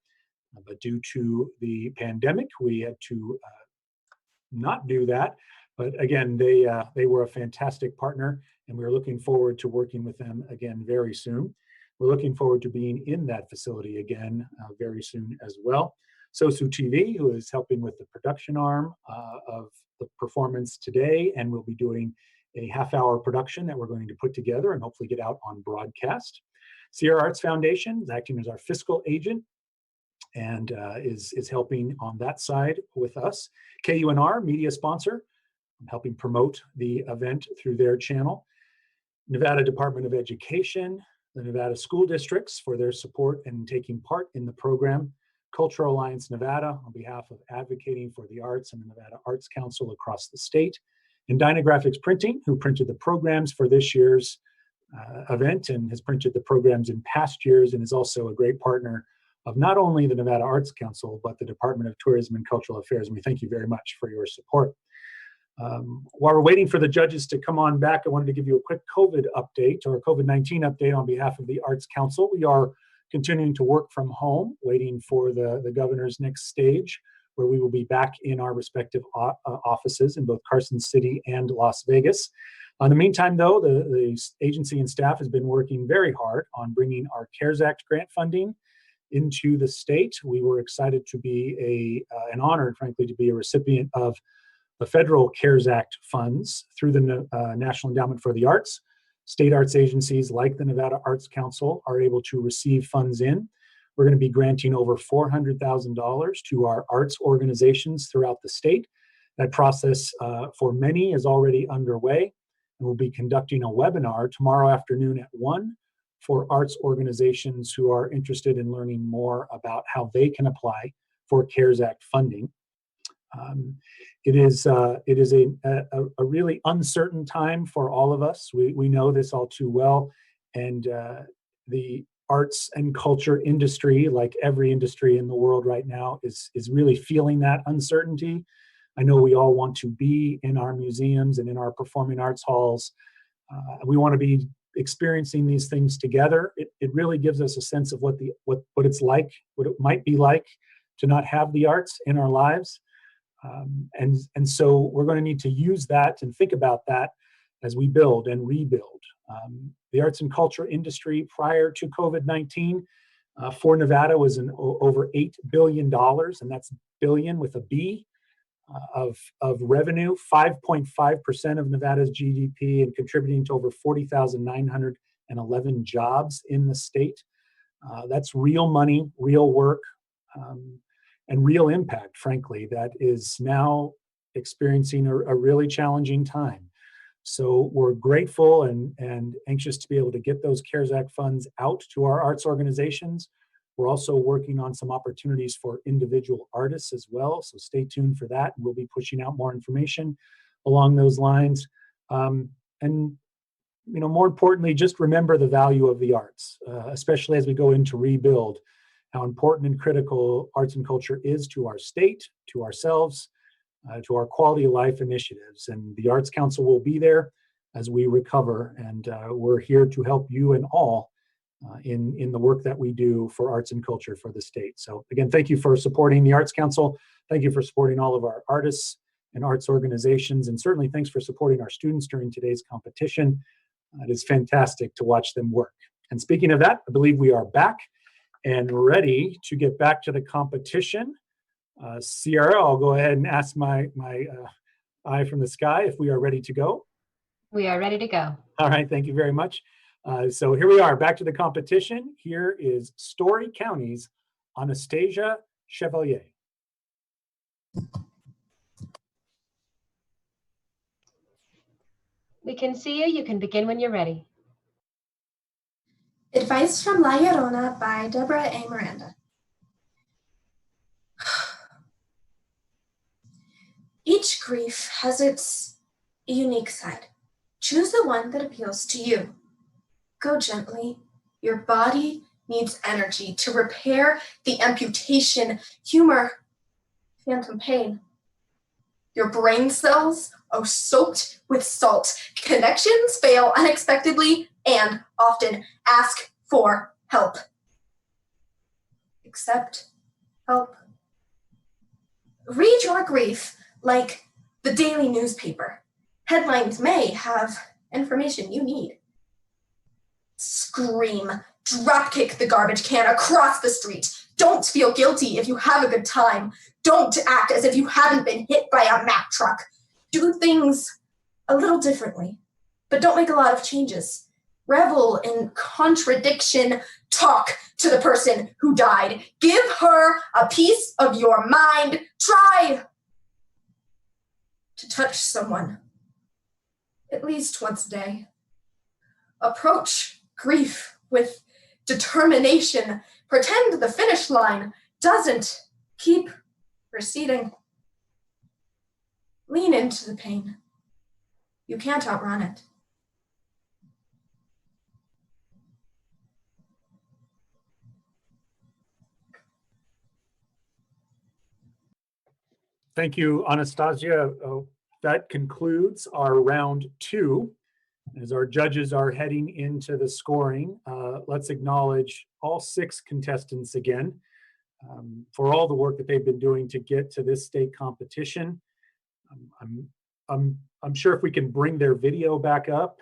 but due to the pandemic, we had to not do that. But again, they were a fantastic partner, and we're looking forward to working with them again very soon. We're looking forward to being in that facility again very soon as well. SOSU TV, who is helping with the production arm of the performance today, and we'll be doing a half-hour production that we're going to put together and hopefully get out on broadcast. Sierra Arts Foundation is acting as our fiscal agent and is helping on that side with us. KUNR, media sponsor, helping promote the event through their channel. Nevada Department of Education, the Nevada school districts for their support and taking part in the program. Cultural Alliance Nevada on behalf of advocating for the arts and the Nevada Arts Council across the state. And Dynagraphics Printing, who printed the programs for this year's event and has printed the programs in past years and is also a great partner of not only the Nevada Arts Council, but the Department of Tourism and Cultural Affairs. And we thank you very much for your support. While we're waiting for the judges to come on back, I wanted to give you a quick COVID update or a COVID-19 update on behalf of the Arts Council. We are continuing to work from home, waiting for the governor's next stage, where we will be back in our respective offices in both Carson City and Las Vegas. In the meantime, though, the agency and staff has been working very hard on bringing our CARES Act grant funding into the state. We were excited to be and honored, frankly, to be a recipient of the federal CARES Act funds through the National Endowment for the Arts. State arts agencies like the Nevada Arts Council are able to receive funds in. We're going to be granting over $400,000 to our arts organizations throughout the state. That process for many is already underway. And we'll be conducting a webinar tomorrow afternoon at 1 for arts organizations who are interested in learning more about how they can apply for CARES Act funding. It is a really uncertain time for all of us. We know this all too well. And the arts and culture industry, like every industry in the world right now, is really feeling that uncertainty. I know we all want to be in our museums and in our performing arts halls. We want to be experiencing these things together. It really gives us a sense of what it's like, what it might be like to not have the arts in our lives. And so we're going to need to use that and think about that as we build and rebuild. The arts and culture industry prior to COVID-19 for Nevada was over $8 billion, and that's billion with a B, of revenue, 5.5% of Nevada's GDP, and contributing to over 40,911 jobs in the state. That's real money, real work, and real impact, frankly, that is now experiencing a really challenging time. So we're grateful and anxious to be able to get those CARES Act funds out to our arts organizations. We're also working on some opportunities for individual artists as well, so stay tuned for that. We'll be pushing out more information along those lines. And more importantly, just remember the value of the arts, especially as we go into rebuild, how important and critical arts and culture is to our state, to ourselves, to our quality of life initiatives. And the Arts Council will be there as we recover, and we're here to help you and all in the work that we do for arts and culture for the state. So again, thank you for supporting the Arts Council. Thank you for supporting all of our artists and arts organizations, and certainly thanks for supporting our students during today's competition. It is fantastic to watch them work. And speaking of that, I believe we are back and ready to get back to the competition. Sierra, I'll go ahead and ask my eye from the sky if we are ready to go. We are ready to go. All right, thank you very much. So here we are, back to the competition. Here is Story County's Anastasia Chevalier. We can see you. You can begin when you're ready. Advice from La Llorona by Deborah A. Miranda. Each grief has its unique side. Choose the one that appeals to you. Go gently. Your body needs energy to repair the amputation, humor, phantom pain. Your brain cells are soaked with salt. Connections fail unexpectedly and often ask for help. Accept help. Read your grief like the daily newspaper. Headlines may have information you need. Scream. Dropkick the garbage can across the street. Don't feel guilty if you have a good time. Don't act as if you haven't been hit by a Mack truck. Do things a little differently, but don't make a lot of changes. Revel in contradiction. Talk to the person who died. Give her a piece of your mind. Try to touch someone at least once a day. Approach grief with determination. Pretend the finish line doesn't keep receding. Lean into the pain. You can't outrun it. Thank you, Anastasia. That concludes our round 2. As our judges are heading into the scoring, let's acknowledge all 6 contestants again for all the work that they've been doing to get to this state competition. I'm sure if we can bring their video back up,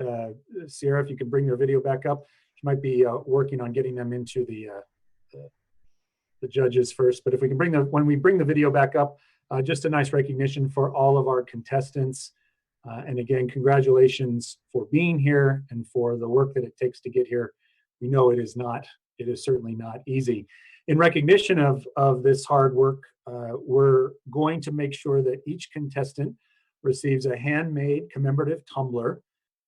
Sierra, if you can bring their video back up, she might be working on getting them into the judges first. But if we can when we bring the video back up, just a nice recognition for all of our contestants. And again, congratulations for being here and for the work that it takes to get here. We know it is certainly not easy. In recognition of this hard work, we're going to make sure that each contestant receives a handmade commemorative tumbler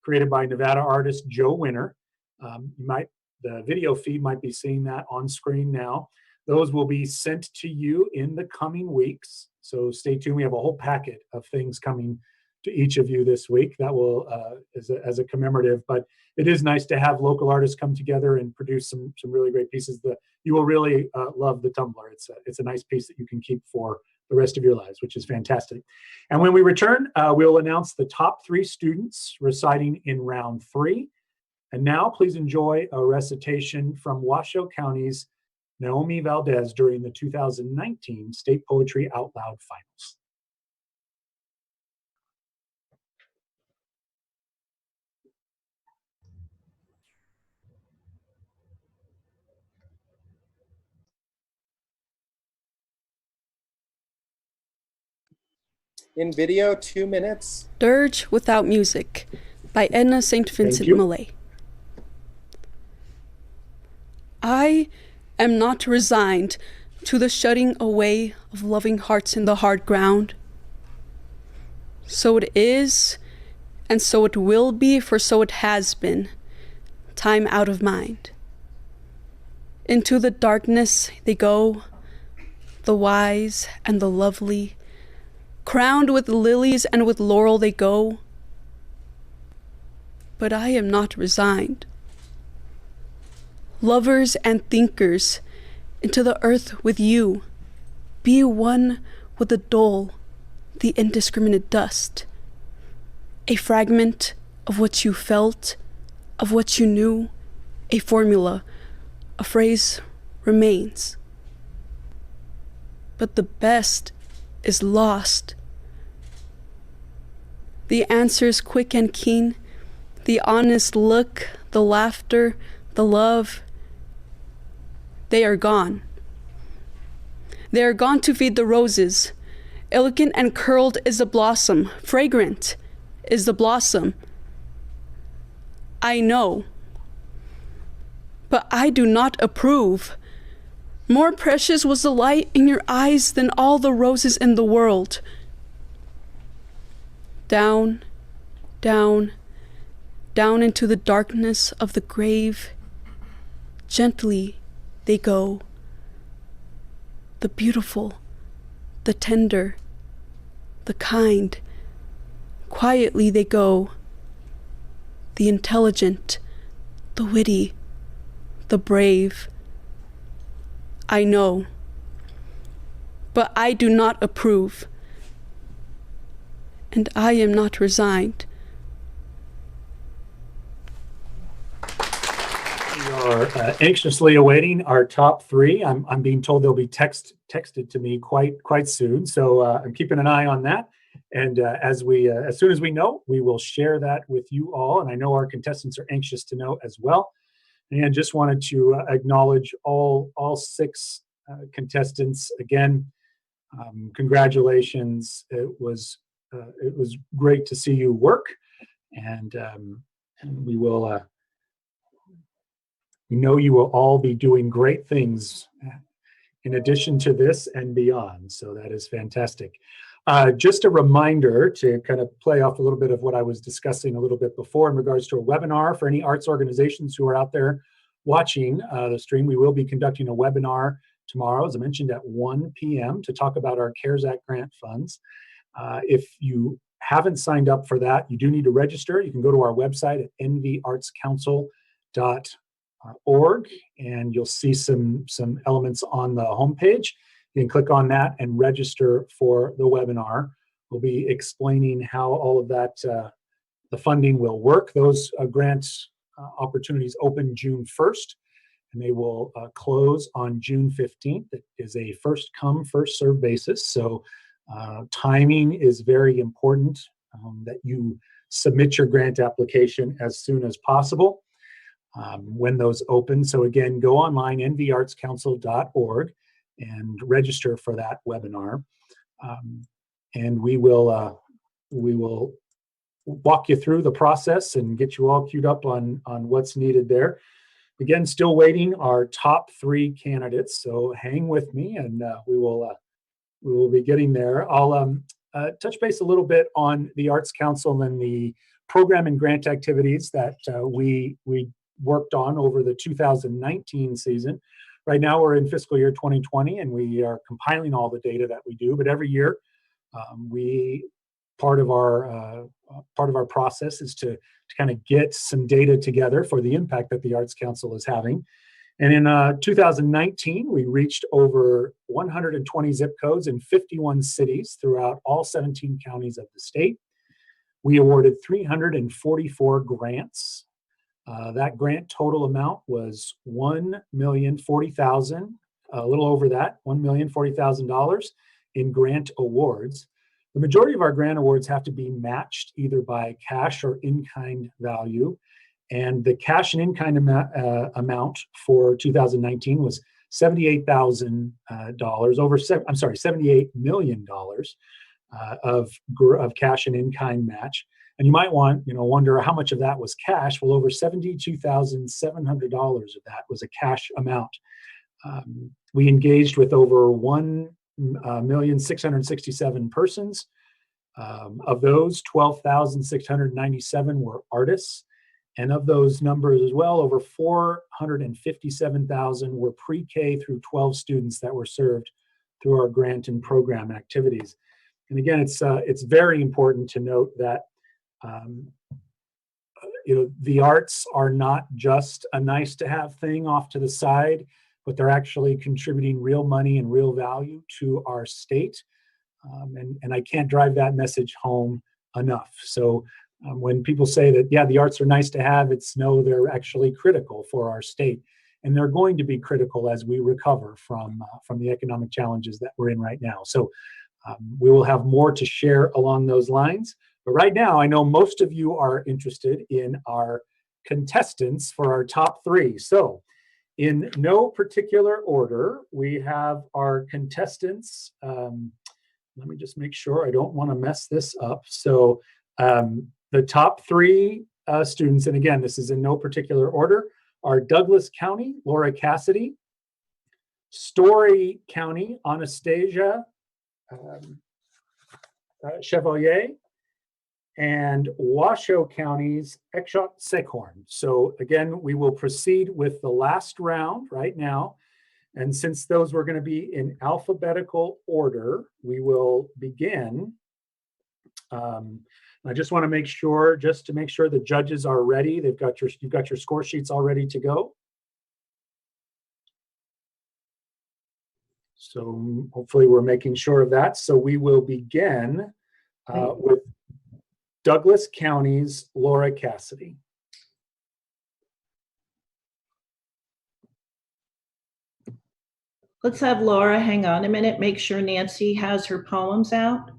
created by Nevada artist Joe Winter. The video feed might be seeing that on screen now. Those will be sent to you in the coming weeks. So stay tuned. We have a whole packet of things coming to each of you this week that will as a commemorative, but it is nice to have local artists come together and produce some really great pieces that you will really love. The tumbler, it's a nice piece that you can keep for the rest of your lives, which is fantastic. And when we return, we'll announce the top 3 students reciting in round 3. And now please enjoy a recitation from Washoe County's Naomi Valdez during the 2019 State Poetry Out Loud Finals. In video, 2 minutes. Dirge Without Music by Edna St. Vincent Millay. I am not resigned to the shutting away of loving hearts in the hard ground. So it is, and so it will be, for so it has been, time out of mind. Into the darkness they go, the wise and the lovely, crowned with lilies and with laurel they go. But I am not resigned. Lovers and thinkers, into the earth with you, be one with the dull, the indiscriminate dust, a fragment of what you felt, of what you knew, a formula, a phrase remains. But the best is lost. The answers quick and keen, the honest look, the laughter, the love, they are gone. They are gone to feed the roses. Elegant and curled is the blossom, fragrant is the blossom. I know, but I do not approve. More precious was the light in your eyes than all the roses in the world. Down, down, down into the darkness of the grave, gently they go. The beautiful, the tender, the kind, quietly they go. The intelligent, the witty, the brave. I know, but I do not approve, and I am not resigned. We are anxiously awaiting our top three. I'm being told they'll be texted to me quite soon, so I'm keeping an eye on that. And as soon as we know, we will share that with you all. And I know our contestants are anxious to know as well. And just wanted to acknowledge all six contestants again. Congratulations! It was great to see you work, and we will. We know you will all be doing great things in addition to this and beyond. So that is fantastic. Just a reminder to kind of play off a little bit of what I was discussing a little bit before in regards to a webinar for any arts organizations who are out there watching the stream. We will be conducting a webinar tomorrow, as I mentioned, at 1 p.m. to talk about our CARES Act grant funds. If you haven't signed up for that, you do need to register. You can go to our website at nvartscouncil.org, and you'll see some elements on the homepage. You can click on that and register for the webinar. We'll be explaining how all of that, the funding will work. Those grants opportunities open June 1st, and they will close on June 15th. It is a first come, first served basis. So timing is very important, that you submit your grant application as soon as possible when those open. So again, go online, nvartscouncil.org, and register for that webinar. And we will walk you through the process and get you all queued up on what's needed there. Again, still waiting our top three candidates, so hang with me, and we will be getting there. I'll touch base a little bit on the Arts Council and the program and grant activities that we worked on over the 2019 season. Right now we're in fiscal year 2020, and we are compiling all the data that we do, but every year part of our process is to kind of get some data together for the impact that the Arts Council is having. And in 2019, we reached over 120 zip codes in 51 cities throughout all 17 counties of the state. We awarded 344 grants. That grant total amount was $1,040,000, a little over that, $1,040,000 in grant awards. The majority of our grant awards have to be matched either by cash or in-kind value. And the cash and in-kind amount for 2019 was $78,000, $78 million of cash and in-kind match. And you might wonder how much of that was cash. Well, over $72,700 of that was a cash amount. We engaged with over 1,667,000 persons. Of those, 12,697 were artists. And of those numbers as well, over 457,000 were pre-K through 12 students that were served through our grant and program activities. And again, it's very important to note that the arts are not just a nice to have thing off to the side, but they're actually contributing real money and real value to our state. And I can't drive that message home enough. So when people say that, yeah, the arts are nice to have, no, they're actually critical for our state. And they're going to be critical as we recover from the economic challenges that we're in right now. So we will have more to share along those lines. But right now, I know most of you are interested in our contestants for our top three. So in no particular order, we have our contestants. Let me just make sure I don't want to mess this up. So the top three students, and again, this is in no particular order, are Douglas County, Laura Cassidy, Story County, Anastasia Chevalier, and Washoe County's Ekshot Sekhorn. So again, we will proceed with the last round right now. And since those were going to be in alphabetical order, we will begin. I just want to make sure, the judges are ready. You've got your score sheets all ready to go. So hopefully we're making sure of that. So we will begin with Douglas County's Laura Cassidy. Let's have Laura hang on a minute, make sure Nancy has her poems out.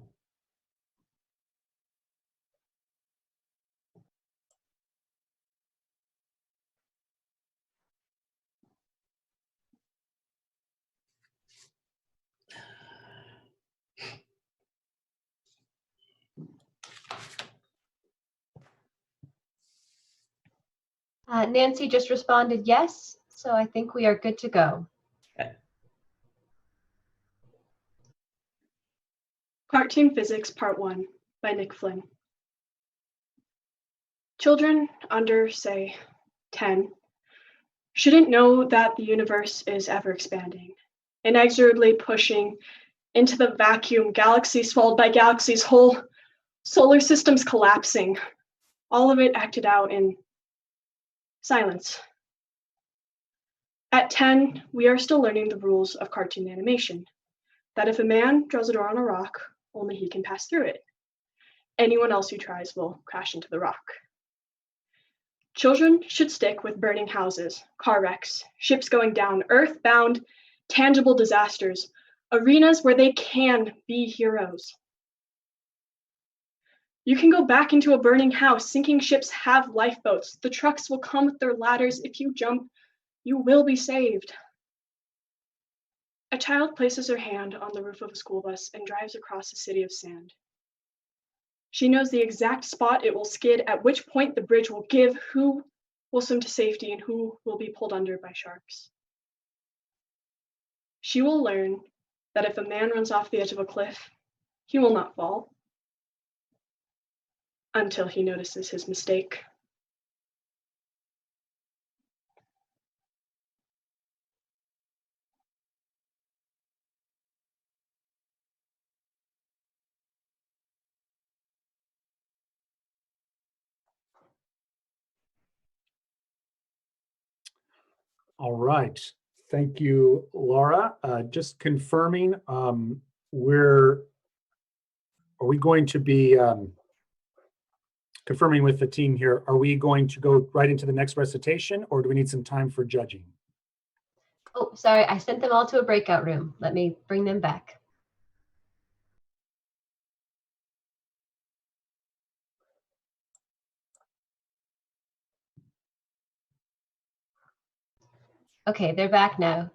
Nancy just responded yes, so I think we are good to go. Cartoon Physics Part 1 by Nick Flynn. Children under, say, 10 shouldn't know that the universe is ever expanding, inexorably pushing into the vacuum, galaxies swallowed by galaxies, whole solar systems collapsing, all of it acted out in silence. At 10, we are still learning the rules of cartoon animation, that if a man draws a door on a rock, only he can pass through it. Anyone else who tries will crash into the rock. Children should stick with burning houses, car wrecks, ships going down, earthbound, tangible disasters, arenas where they can be heroes. You can go back into a burning house. Sinking ships have lifeboats. The trucks will come with their ladders. If you jump, you will be saved. A child places her hand on the roof of a school bus and drives across a city of sand. She knows the exact spot it will skid, at which point the bridge will give, who will swim to safety, and who will be pulled under by sharks. She will learn that if a man runs off the edge of a cliff, he will not fall until he notices his mistake. All right. Thank you, Laura. Just confirming, are we going to be confirming with the team here, are we going to go right into the next recitation, or do we need some time for judging? Oh, sorry, I sent them all to a breakout room. Let me bring them back. Okay, they're back now.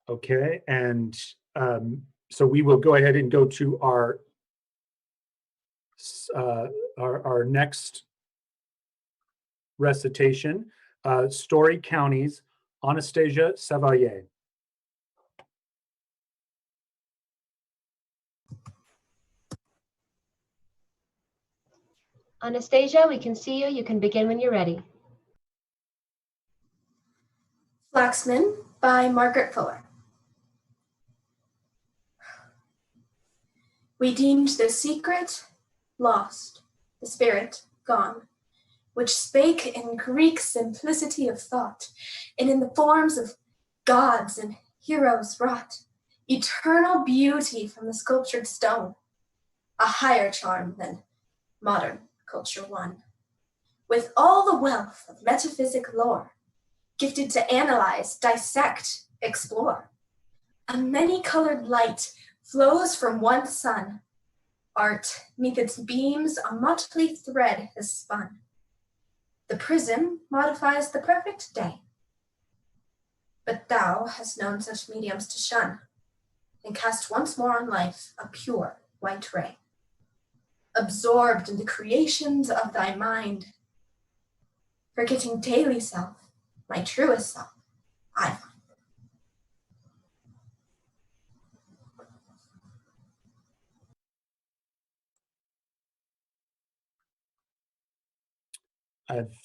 Okay, and so we will go ahead and go to our our next recitation, Story County's Anastasia Savalier. Anastasia, we can see you. You can begin when you're ready. Flaxman by Margaret Fuller. We deemed the secret lost, the spirit gone, which spake in Greek simplicity of thought, and in the forms of gods and heroes wrought, eternal beauty from the sculptured stone, a higher charm than modern culture won. With all the wealth of metaphysic lore, gifted to analyze, dissect, explore, a many-colored light flows from one sun. Art, 'neath its beams, a motley thread has spun. The prism modifies the perfect day. But thou hast known such mediums to shun, and cast once more on life a pure white ray. Absorbed in the creations of thy mind, forgetting daily self, my truest self, I find.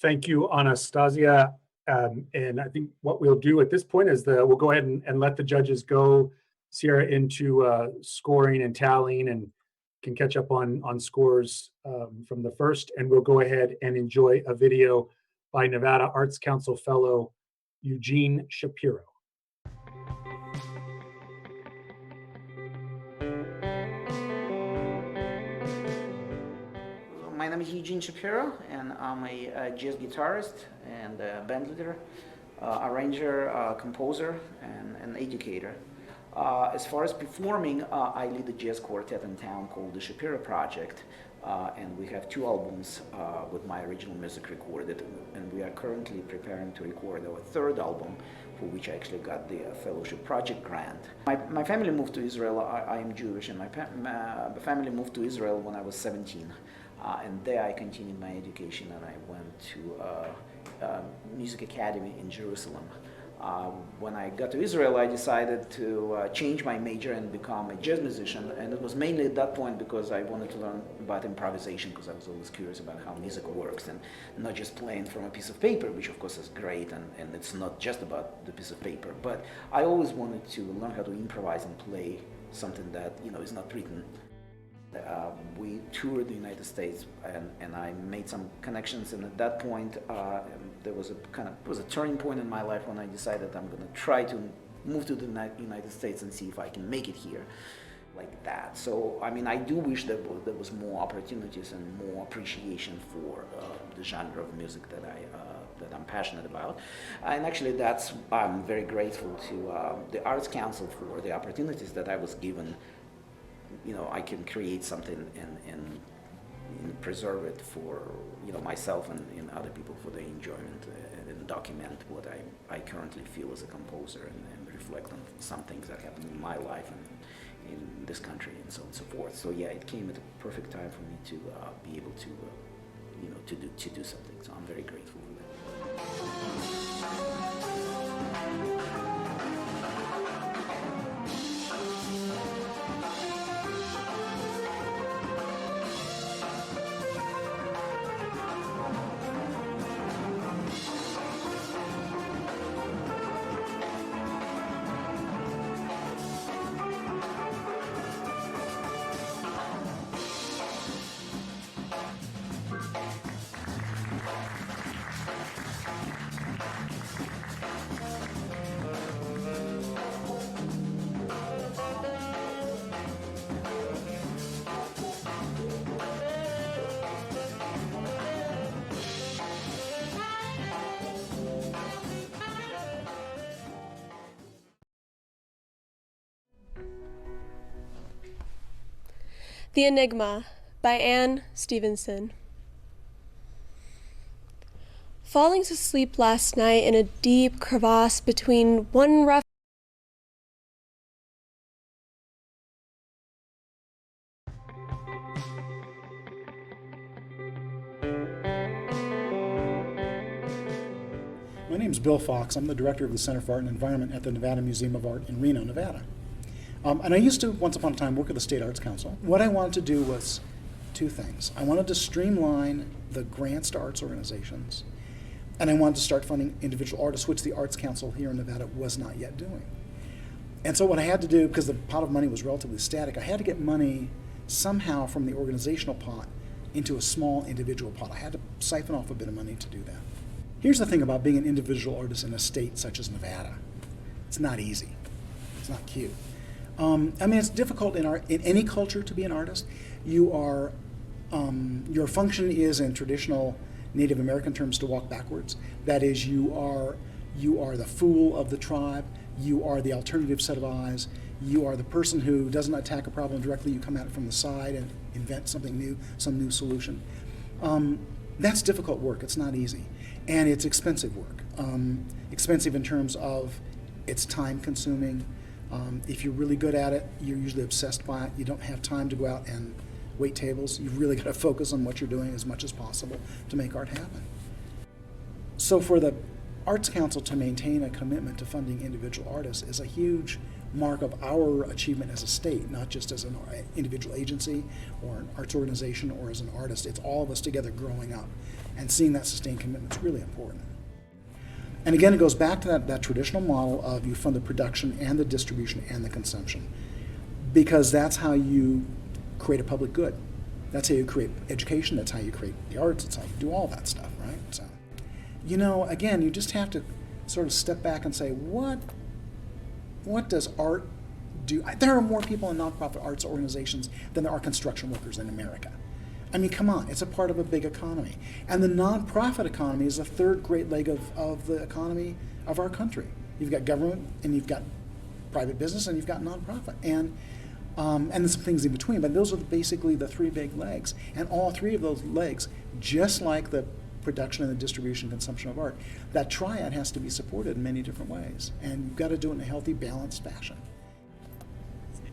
Thank you, Anastasia. And I think what we'll do at this point is we'll go ahead and let the judges go, Sierra, into scoring and tallying, and can catch up on scores from the first. And we'll go ahead and enjoy a video by Nevada Arts Council fellow Eugene Shapiro. My name is Eugene Shapiro, and I'm a jazz guitarist and a band leader, arranger, composer, and an educator. As far as performing, I lead a jazz quartet in town called the Shapiro Project, and we have 2 albums with my original music recorded, and we are currently preparing to record our 3rd album, for which I actually got the Fellowship Project grant. My family moved to Israel. I am Jewish, and my family moved to Israel when I was 17. And there I continued my education, and I went to Music Academy in Jerusalem. When I got to Israel, I decided to change my major and become a jazz musician, and it was mainly at that point because I wanted to learn about improvisation, because I was always curious about how music works, and not just playing from a piece of paper, which of course is great, and it's not just about the piece of paper, but I always wanted to learn how to improvise and play something that, you know, is not written. We toured the United States, and I made some connections, and at that point there was a turning point in my life when I decided I'm going to try to move to the United States and see if I can make it here like that. So I mean, I do wish that there was more opportunities and more appreciation for the genre of music that I'm passionate about, and actually I'm very grateful to the Arts Council for the opportunities that I was given. You know, I can create something and preserve it for, you know, myself and other people for their enjoyment, and document what I currently feel as a composer, and reflect on some things that happened in my life and in this country, and so on and so forth. So yeah, it came at a perfect time for me to be able to, you know, to do something. So I'm very grateful for that. The Enigma by Anne Stevenson. Falling to sleep last night in a deep crevasse between one rough My name is Bill Fox. I'm the director of the Center for Art and Environment at the Nevada Museum of Art in Reno, Nevada. And I used to, once upon a time, work at the State Arts Council. What I wanted to do was two things. I wanted to streamline the grants to arts organizations, and I wanted to start funding individual artists, which the Arts Council here in Nevada was not yet doing. And so what I had to do, because the pot of money was relatively static, I had to get money somehow from the organizational pot into a small individual pot. I had to siphon off a bit of money to do that. Here's the thing about being an individual artist in a state such as Nevada. It's not easy. It's not cute. I mean, it's difficult in any culture to be an artist. You are, your function is, in traditional Native American terms, to walk backwards. That is, you are the fool of the tribe. You are the alternative set of eyes. You are the person who doesn't attack a problem directly. You come at it from the side and invent something new, some new solution. That's difficult work. It's not easy. And it's expensive work. Expensive in terms of it's time consuming. If you're really good at it, you're usually obsessed by it. You don't have time to go out and wait tables. You've really got to focus on what you're doing as much as possible to make art happen. So for the Arts Council to maintain a commitment to funding individual artists is a huge mark of our achievement as a state, not just as an individual agency or an arts organization or as an artist. It's all of us together growing up, and seeing that sustained commitment is really important. And again, it goes back to that traditional model of you fund the production and the distribution and the consumption, because that's how you create a public good. That's how you create education. That's how you create the arts. That's how you do all that stuff, right? So, you know, again, you just have to sort of step back and say, what does art do? There are more people in nonprofit arts organizations than there are construction workers in America. I mean, come on, it's a part of a big economy. And the nonprofit economy is the third great leg of the economy of our country. You've got government, and you've got private business, and you've got nonprofit. And there's some things in between, but those are basically the three big legs. And all three of those legs, just like the production and the distribution and consumption of art, that triad has to be supported in many different ways. And you've got to do it in a healthy, balanced fashion.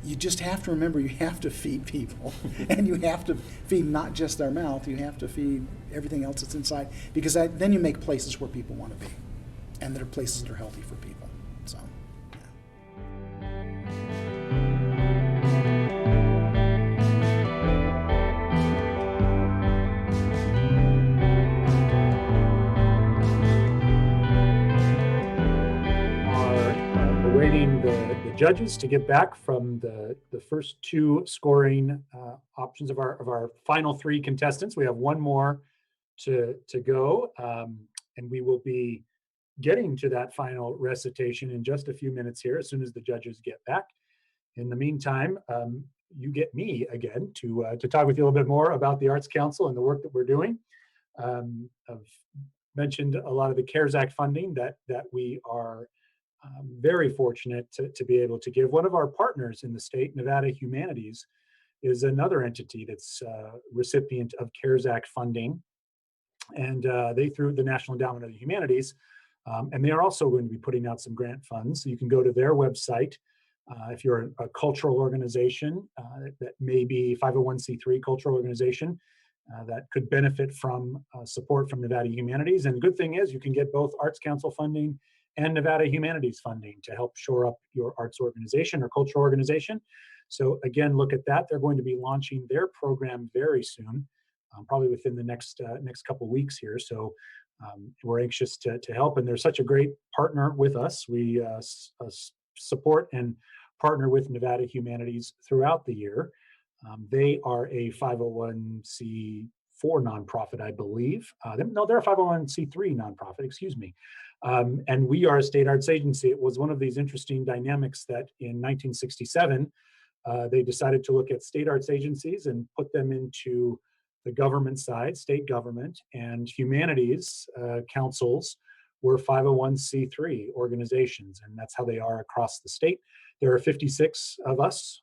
You just have to remember you have to feed people. And you have to feed not just their mouth, you have to feed everything else that's inside, because then you make places where people want to be. And that are places that are healthy for people. So. Awaiting the judges to get back from the first two scoring options of our final three contestants. We have one more to go, and we will be getting to that final recitation in just a few minutes here as soon as the judges get back. In the meantime, you get me again to talk with you a little bit more about the Arts Council and the work that we're doing. I've mentioned a lot of the CARES Act funding that we are very fortunate to be able to give. One of our partners in the state, Nevada Humanities, is another entity that's recipient of CARES Act funding. And they, through the National Endowment of the Humanities, and they are also going to be putting out some grant funds. So you can go to their website. If you're a cultural organization that may be 501c3 cultural organization that could benefit from support from Nevada Humanities. And the good thing is you can get both Arts Council funding and Nevada Humanities funding to help shore up your arts organization or cultural organization. So again, look at that. They're going to be launching their program very soon, probably within the next couple of weeks here. So we're anxious to help, and they're such a great partner with us. We support and partner with Nevada Humanities throughout the year. They are a 501c4 nonprofit, I believe. No, they're a 501c3 nonprofit, excuse me. And we are a state arts agency. It was one of these interesting dynamics that in 1967, they decided to look at state arts agencies and put them into the government side, state government, and humanities councils were 501c3 organizations, and that's how they are across the state. There are 56 of us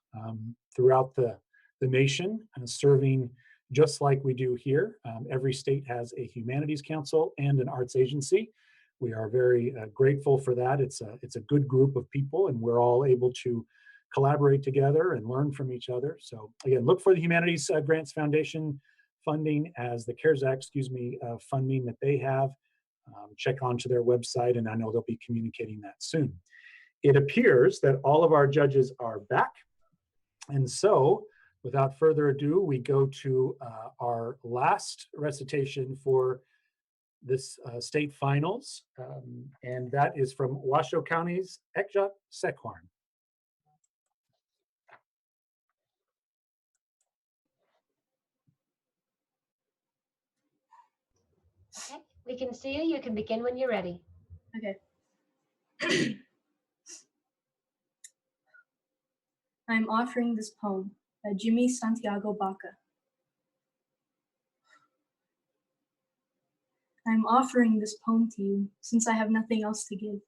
throughout the nation serving just like we do here. Every state has a humanities council and an arts agency. We are very grateful for that. It's a good group of people, and we're all able to collaborate together and learn from each other. So again, look for the Humanities Grants Foundation funding as the CARES Act, funding that they have. check onto their website, and I know they'll be communicating that soon. It appears that all of our judges are back. And so, without further ado, we go to our last recitation for this state finals, and that is from Washoe County's Ekjot Sekhorn. Okay, we can see you. You can begin when you're ready. Okay. I'm offering this poem by Jimmy Santiago Baca. I'm offering this poem to you since I have nothing else to give.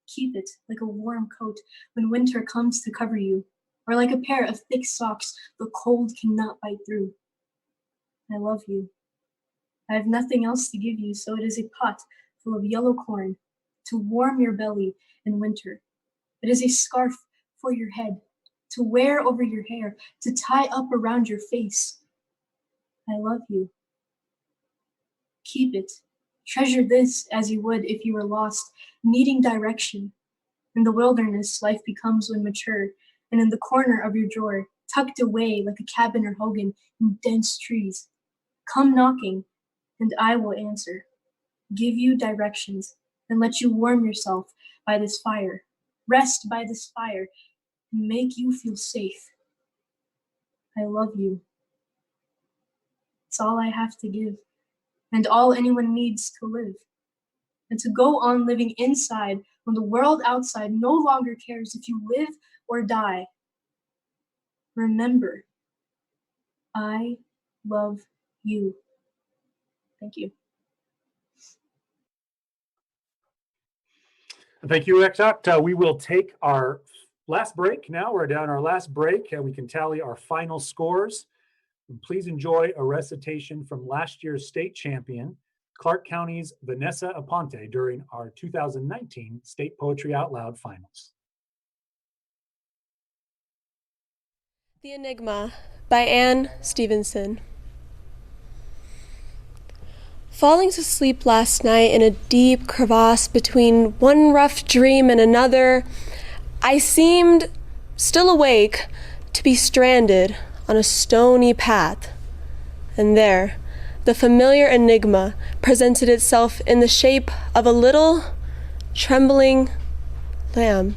Keep it like a warm coat when winter comes to cover you, or like a pair of thick socks the cold cannot bite through. I love you. I have nothing else to give you, so it is a pot full of yellow corn to warm your belly in winter. It is a scarf for your head to wear over your hair, to tie up around your face. I love you. Keep it. Treasure this as you would if you were lost, needing direction. In the wilderness, life becomes when mature, and in the corner of your drawer, tucked away like a cabin or hogan in dense trees. Come knocking, and I will answer. Give you directions, and let you warm yourself by this fire. Rest by this fire, and make you feel safe. I love you. It's all I have to give, and all anyone needs to live. And to go on living inside when the world outside no longer cares if you live or die. Remember, I love you. Thank you. Thank you, Ekjot. We will take our last break now. We're down our last break, and we can tally our final scores. And please enjoy a recitation from last year's state champion, Clark County's Vanessa Aponte, during our 2019 State Poetry Out Loud Finals. The Enigma by Anne Stevenson. Falling to sleep last night in a deep crevasse between one rough dream and another, I seemed, still awake, to be stranded on a stony path. And there, the familiar enigma presented itself in the shape of a little, trembling lamb.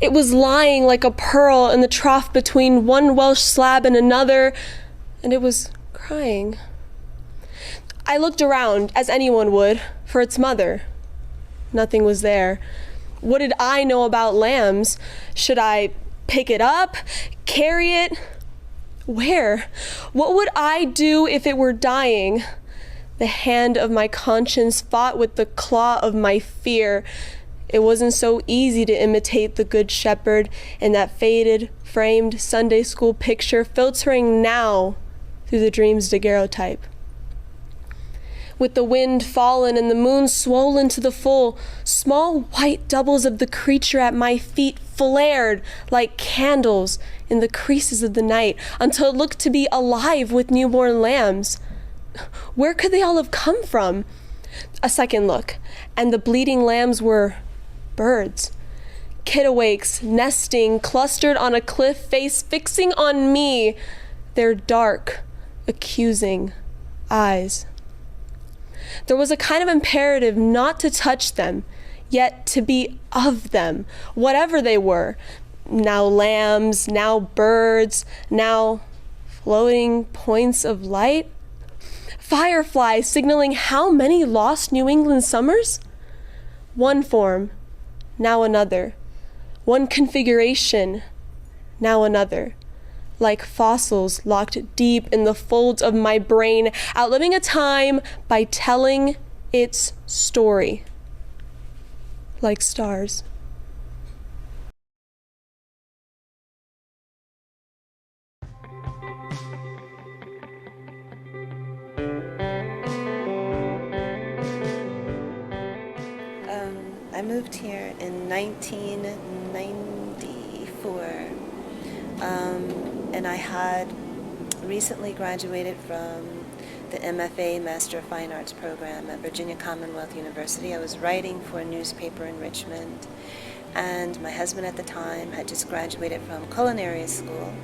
It was lying like a pearl in the trough between one Welsh slab and another, and it was crying. I looked around, as anyone would, for its mother. Nothing was there. What did I know about lambs? Should I pick it up? Carry it? Where? What would I do if it were dying? The hand of my conscience fought with the claw of my fear. It wasn't so easy to imitate the Good Shepherd in that faded, framed Sunday school picture filtering now through the dream's daguerreotype. With the wind fallen and the moon swollen to the full, small white doubles of the creature at my feet flared like candles in the creases of the night until it looked to be alive with newborn lambs. Where could they all have come from? A second look, and the bleeding lambs were birds. Kittiwakes, nesting, clustered on a cliff face, fixing on me their dark, accusing eyes. There was a kind of imperative not to touch them, yet to be of them, whatever they were. Now lambs, now birds, now floating points of light. Fireflies signaling how many lost New England summers? One form, now another. One configuration, now another. Like fossils locked deep in the folds of my brain, outliving a time by telling its story. Like stars. I moved here in 1994. And I had recently graduated from the MFA Master of Fine Arts program at Virginia Commonwealth University. I was writing for a newspaper in Richmond, and my husband at the time had just graduated from culinary school.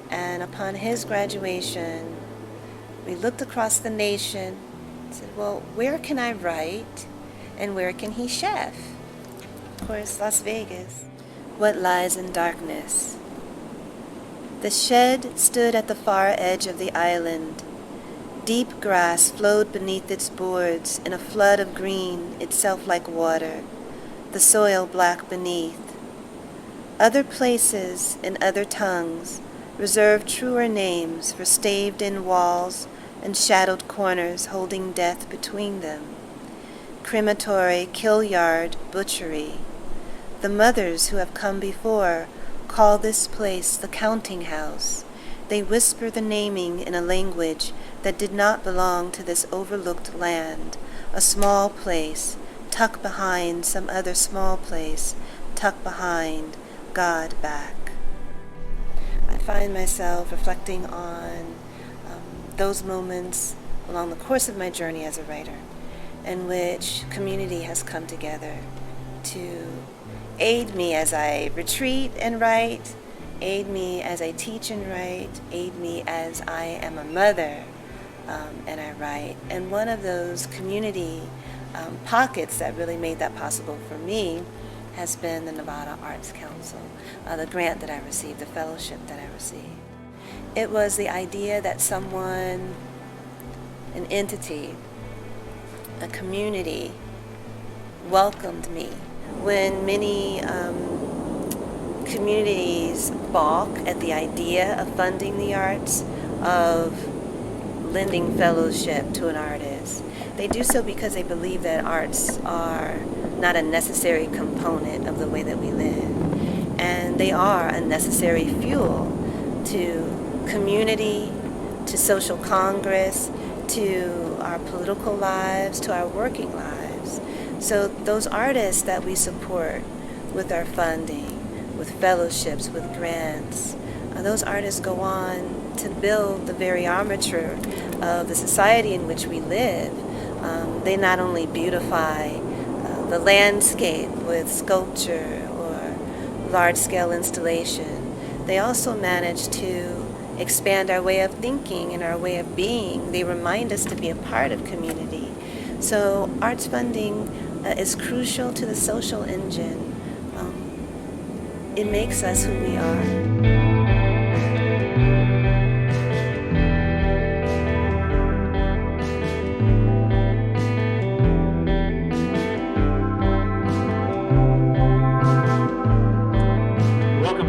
And upon his graduation, we looked across the nation and said, well, where can I write and where can he chef? Of course, Las Vegas. What lies in darkness? The shed stood at the far edge of the island. Deep grass flowed beneath its boards in a flood of green, itself like water, the soil black beneath. Other places in other tongues reserved truer names for staved-in walls and shadowed corners holding death between them. Crematory, kill yard, butchery. The mothers who have come before call this place the counting house. They whisper the naming in a language that did not belong to this overlooked land, a small place, tucked behind some other small place, tucked behind God back. I find myself reflecting on those moments along the course of my journey as a writer, in which community has come together to aid me as I retreat and write, aid me as I teach and write, aid me as I am a mother and I write. And one of those community pockets that really made that possible for me has been the Nevada Arts Council, the grant that I received, the fellowship that I received. It was the idea that someone, an entity, a community welcomed me when many communities balk at the idea of funding the arts, of lending fellowship to an artist. They do so because they believe that arts are not a necessary component of the way that we live. And they are a necessary fuel to community, to social congress, to our political lives, to our working lives. So those artists that we support with our funding, with fellowships, with grants, those artists go on to build the very armature of the society in which we live. They not only beautify the landscape with sculpture or large-scale installation, they also manage to expand our way of thinking and our way of being. They remind us to be a part of community. So arts funding is crucial to the social engine. It makes us who we are.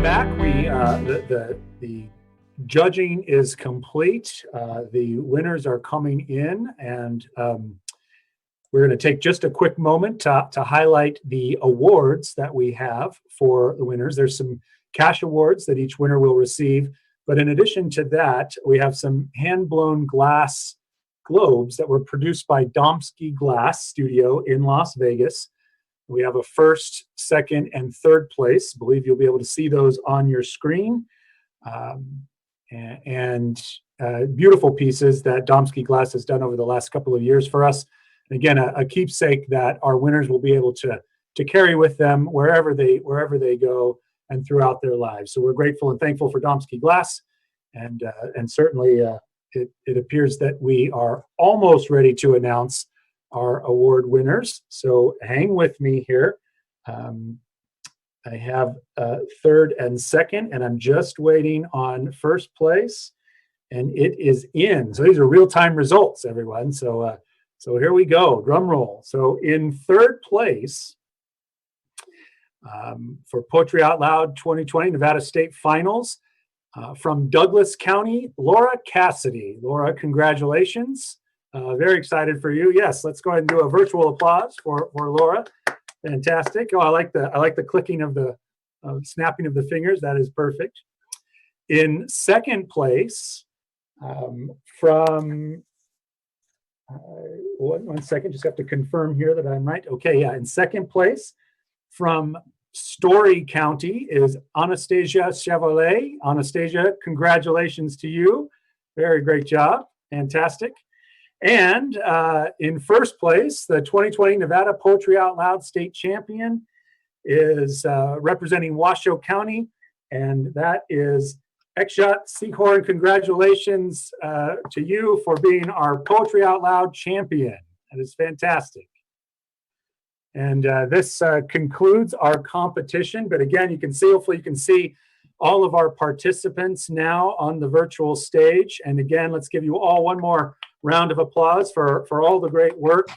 Back. The judging is complete. The winners are coming in, and we're going to take just a quick moment to highlight the awards that we have for the winners. There's some cash awards that each winner will receive, but in addition to that, we have some hand-blown glass globes that were produced by Domsky Glass Studio in Las Vegas. We have a first, second, and third place. I believe you'll be able to see those on your screen. Beautiful pieces that Domsky Glass has done over the last couple of years for us. And again, a keepsake that our winners will be able to carry with them wherever they go and throughout their lives. So we're grateful and thankful for Domsky Glass, and certainly it appears that we are almost ready to announce our award winners. So hang with me here. I have third and second, and I'm just waiting on first place, and it is in. So these are real-time results, everyone. So here we go, drum roll. So in third place for Poetry Out Loud 2020 Nevada State Finals from Douglas County, Laura Cassidy. Laura, congratulations. Very excited for you. Yes, let's go ahead and do a virtual applause for Laura. Fantastic. Oh, I like the clicking of the snapping of the fingers. That is perfect. In second place, from one second, just have to confirm here that I'm right. Okay, yeah. In second place, from Story County, is Anastasia Chevrolet. Anastasia, congratulations to you. Very great job. Fantastic. And in first place, the 2020 Nevada Poetry Out Loud State Champion is representing Washoe County, and that is Ekshot Seahorn. Congratulations to you for being our Poetry Out Loud champion. That is fantastic. And this concludes our competition. But again, you can see, hopefully you can see all of our participants now on the virtual stage. And again, let's give you all one more round of applause for all the great work.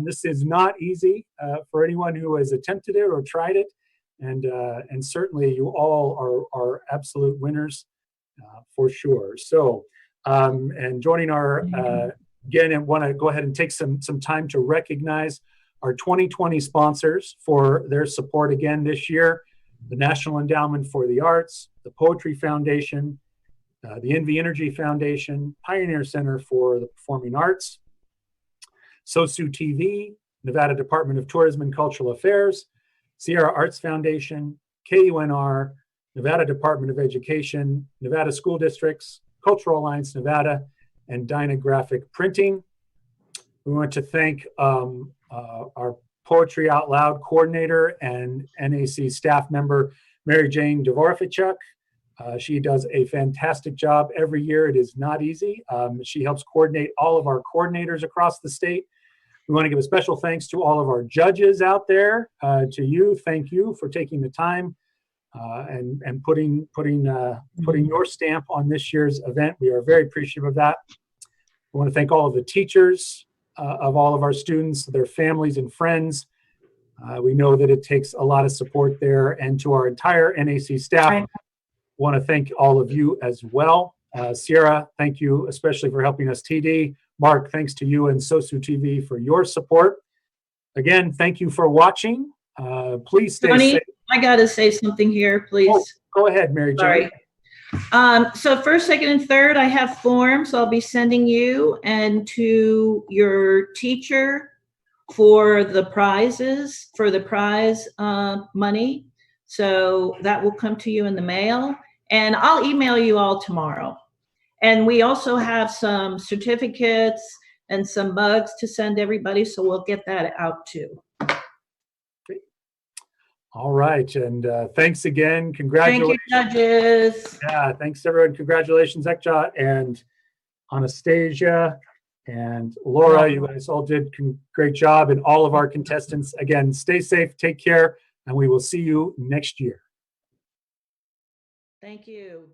This is not easy for anyone who has attempted it or tried it. And certainly you all are absolute winners for sure. So, and joining our, again, I want to go ahead and take some time to recognize our 2020 sponsors for their support again this year: the National Endowment for the Arts, the Poetry Foundation, the NV Energy Foundation, Pioneer Center for the Performing Arts, SOSU TV, Nevada Department of Tourism and Cultural Affairs, Sierra Arts Foundation, KUNR, Nevada Department of Education, Nevada School Districts, Cultural Alliance Nevada, and Dynographic Printing. We want to thank our Poetry Out Loud coordinator and NAC staff member, Mary Jane Dvorafichuk. She does a fantastic job every year. It is not easy. She helps coordinate all of our coordinators across the state. We want to give a special thanks to all of our judges out there. To you, thank you for taking the time and putting your stamp on this year's event. We are very appreciative of that. We want to thank all of the teachers of all of our students, their families and friends. We know that it takes a lot of support there. And to our entire NAC staff, want to thank all of you as well. Sierra, thank you especially for helping us. TD, Mark, thanks to you and SOSU TV for your support. Again, thank you for watching. Please stay Tony, safe. I got to say something here, please. Oh, go ahead, Mary Jane. Sorry. So first, second, and third, I have forms I'll be sending you and to your teacher for the prizes, for the prize money. So that will come to you in the mail, and I'll email you all tomorrow. And we also have some certificates and some mugs to send everybody, so we'll get that out too. All right, and thanks again. Congratulations. Thank you, judges. Yeah, thanks everyone. Congratulations, Ekshot and Anastasia and Laura. You guys all did great job, and all of our contestants. Again, stay safe, take care, and we will see you next year. Thank you.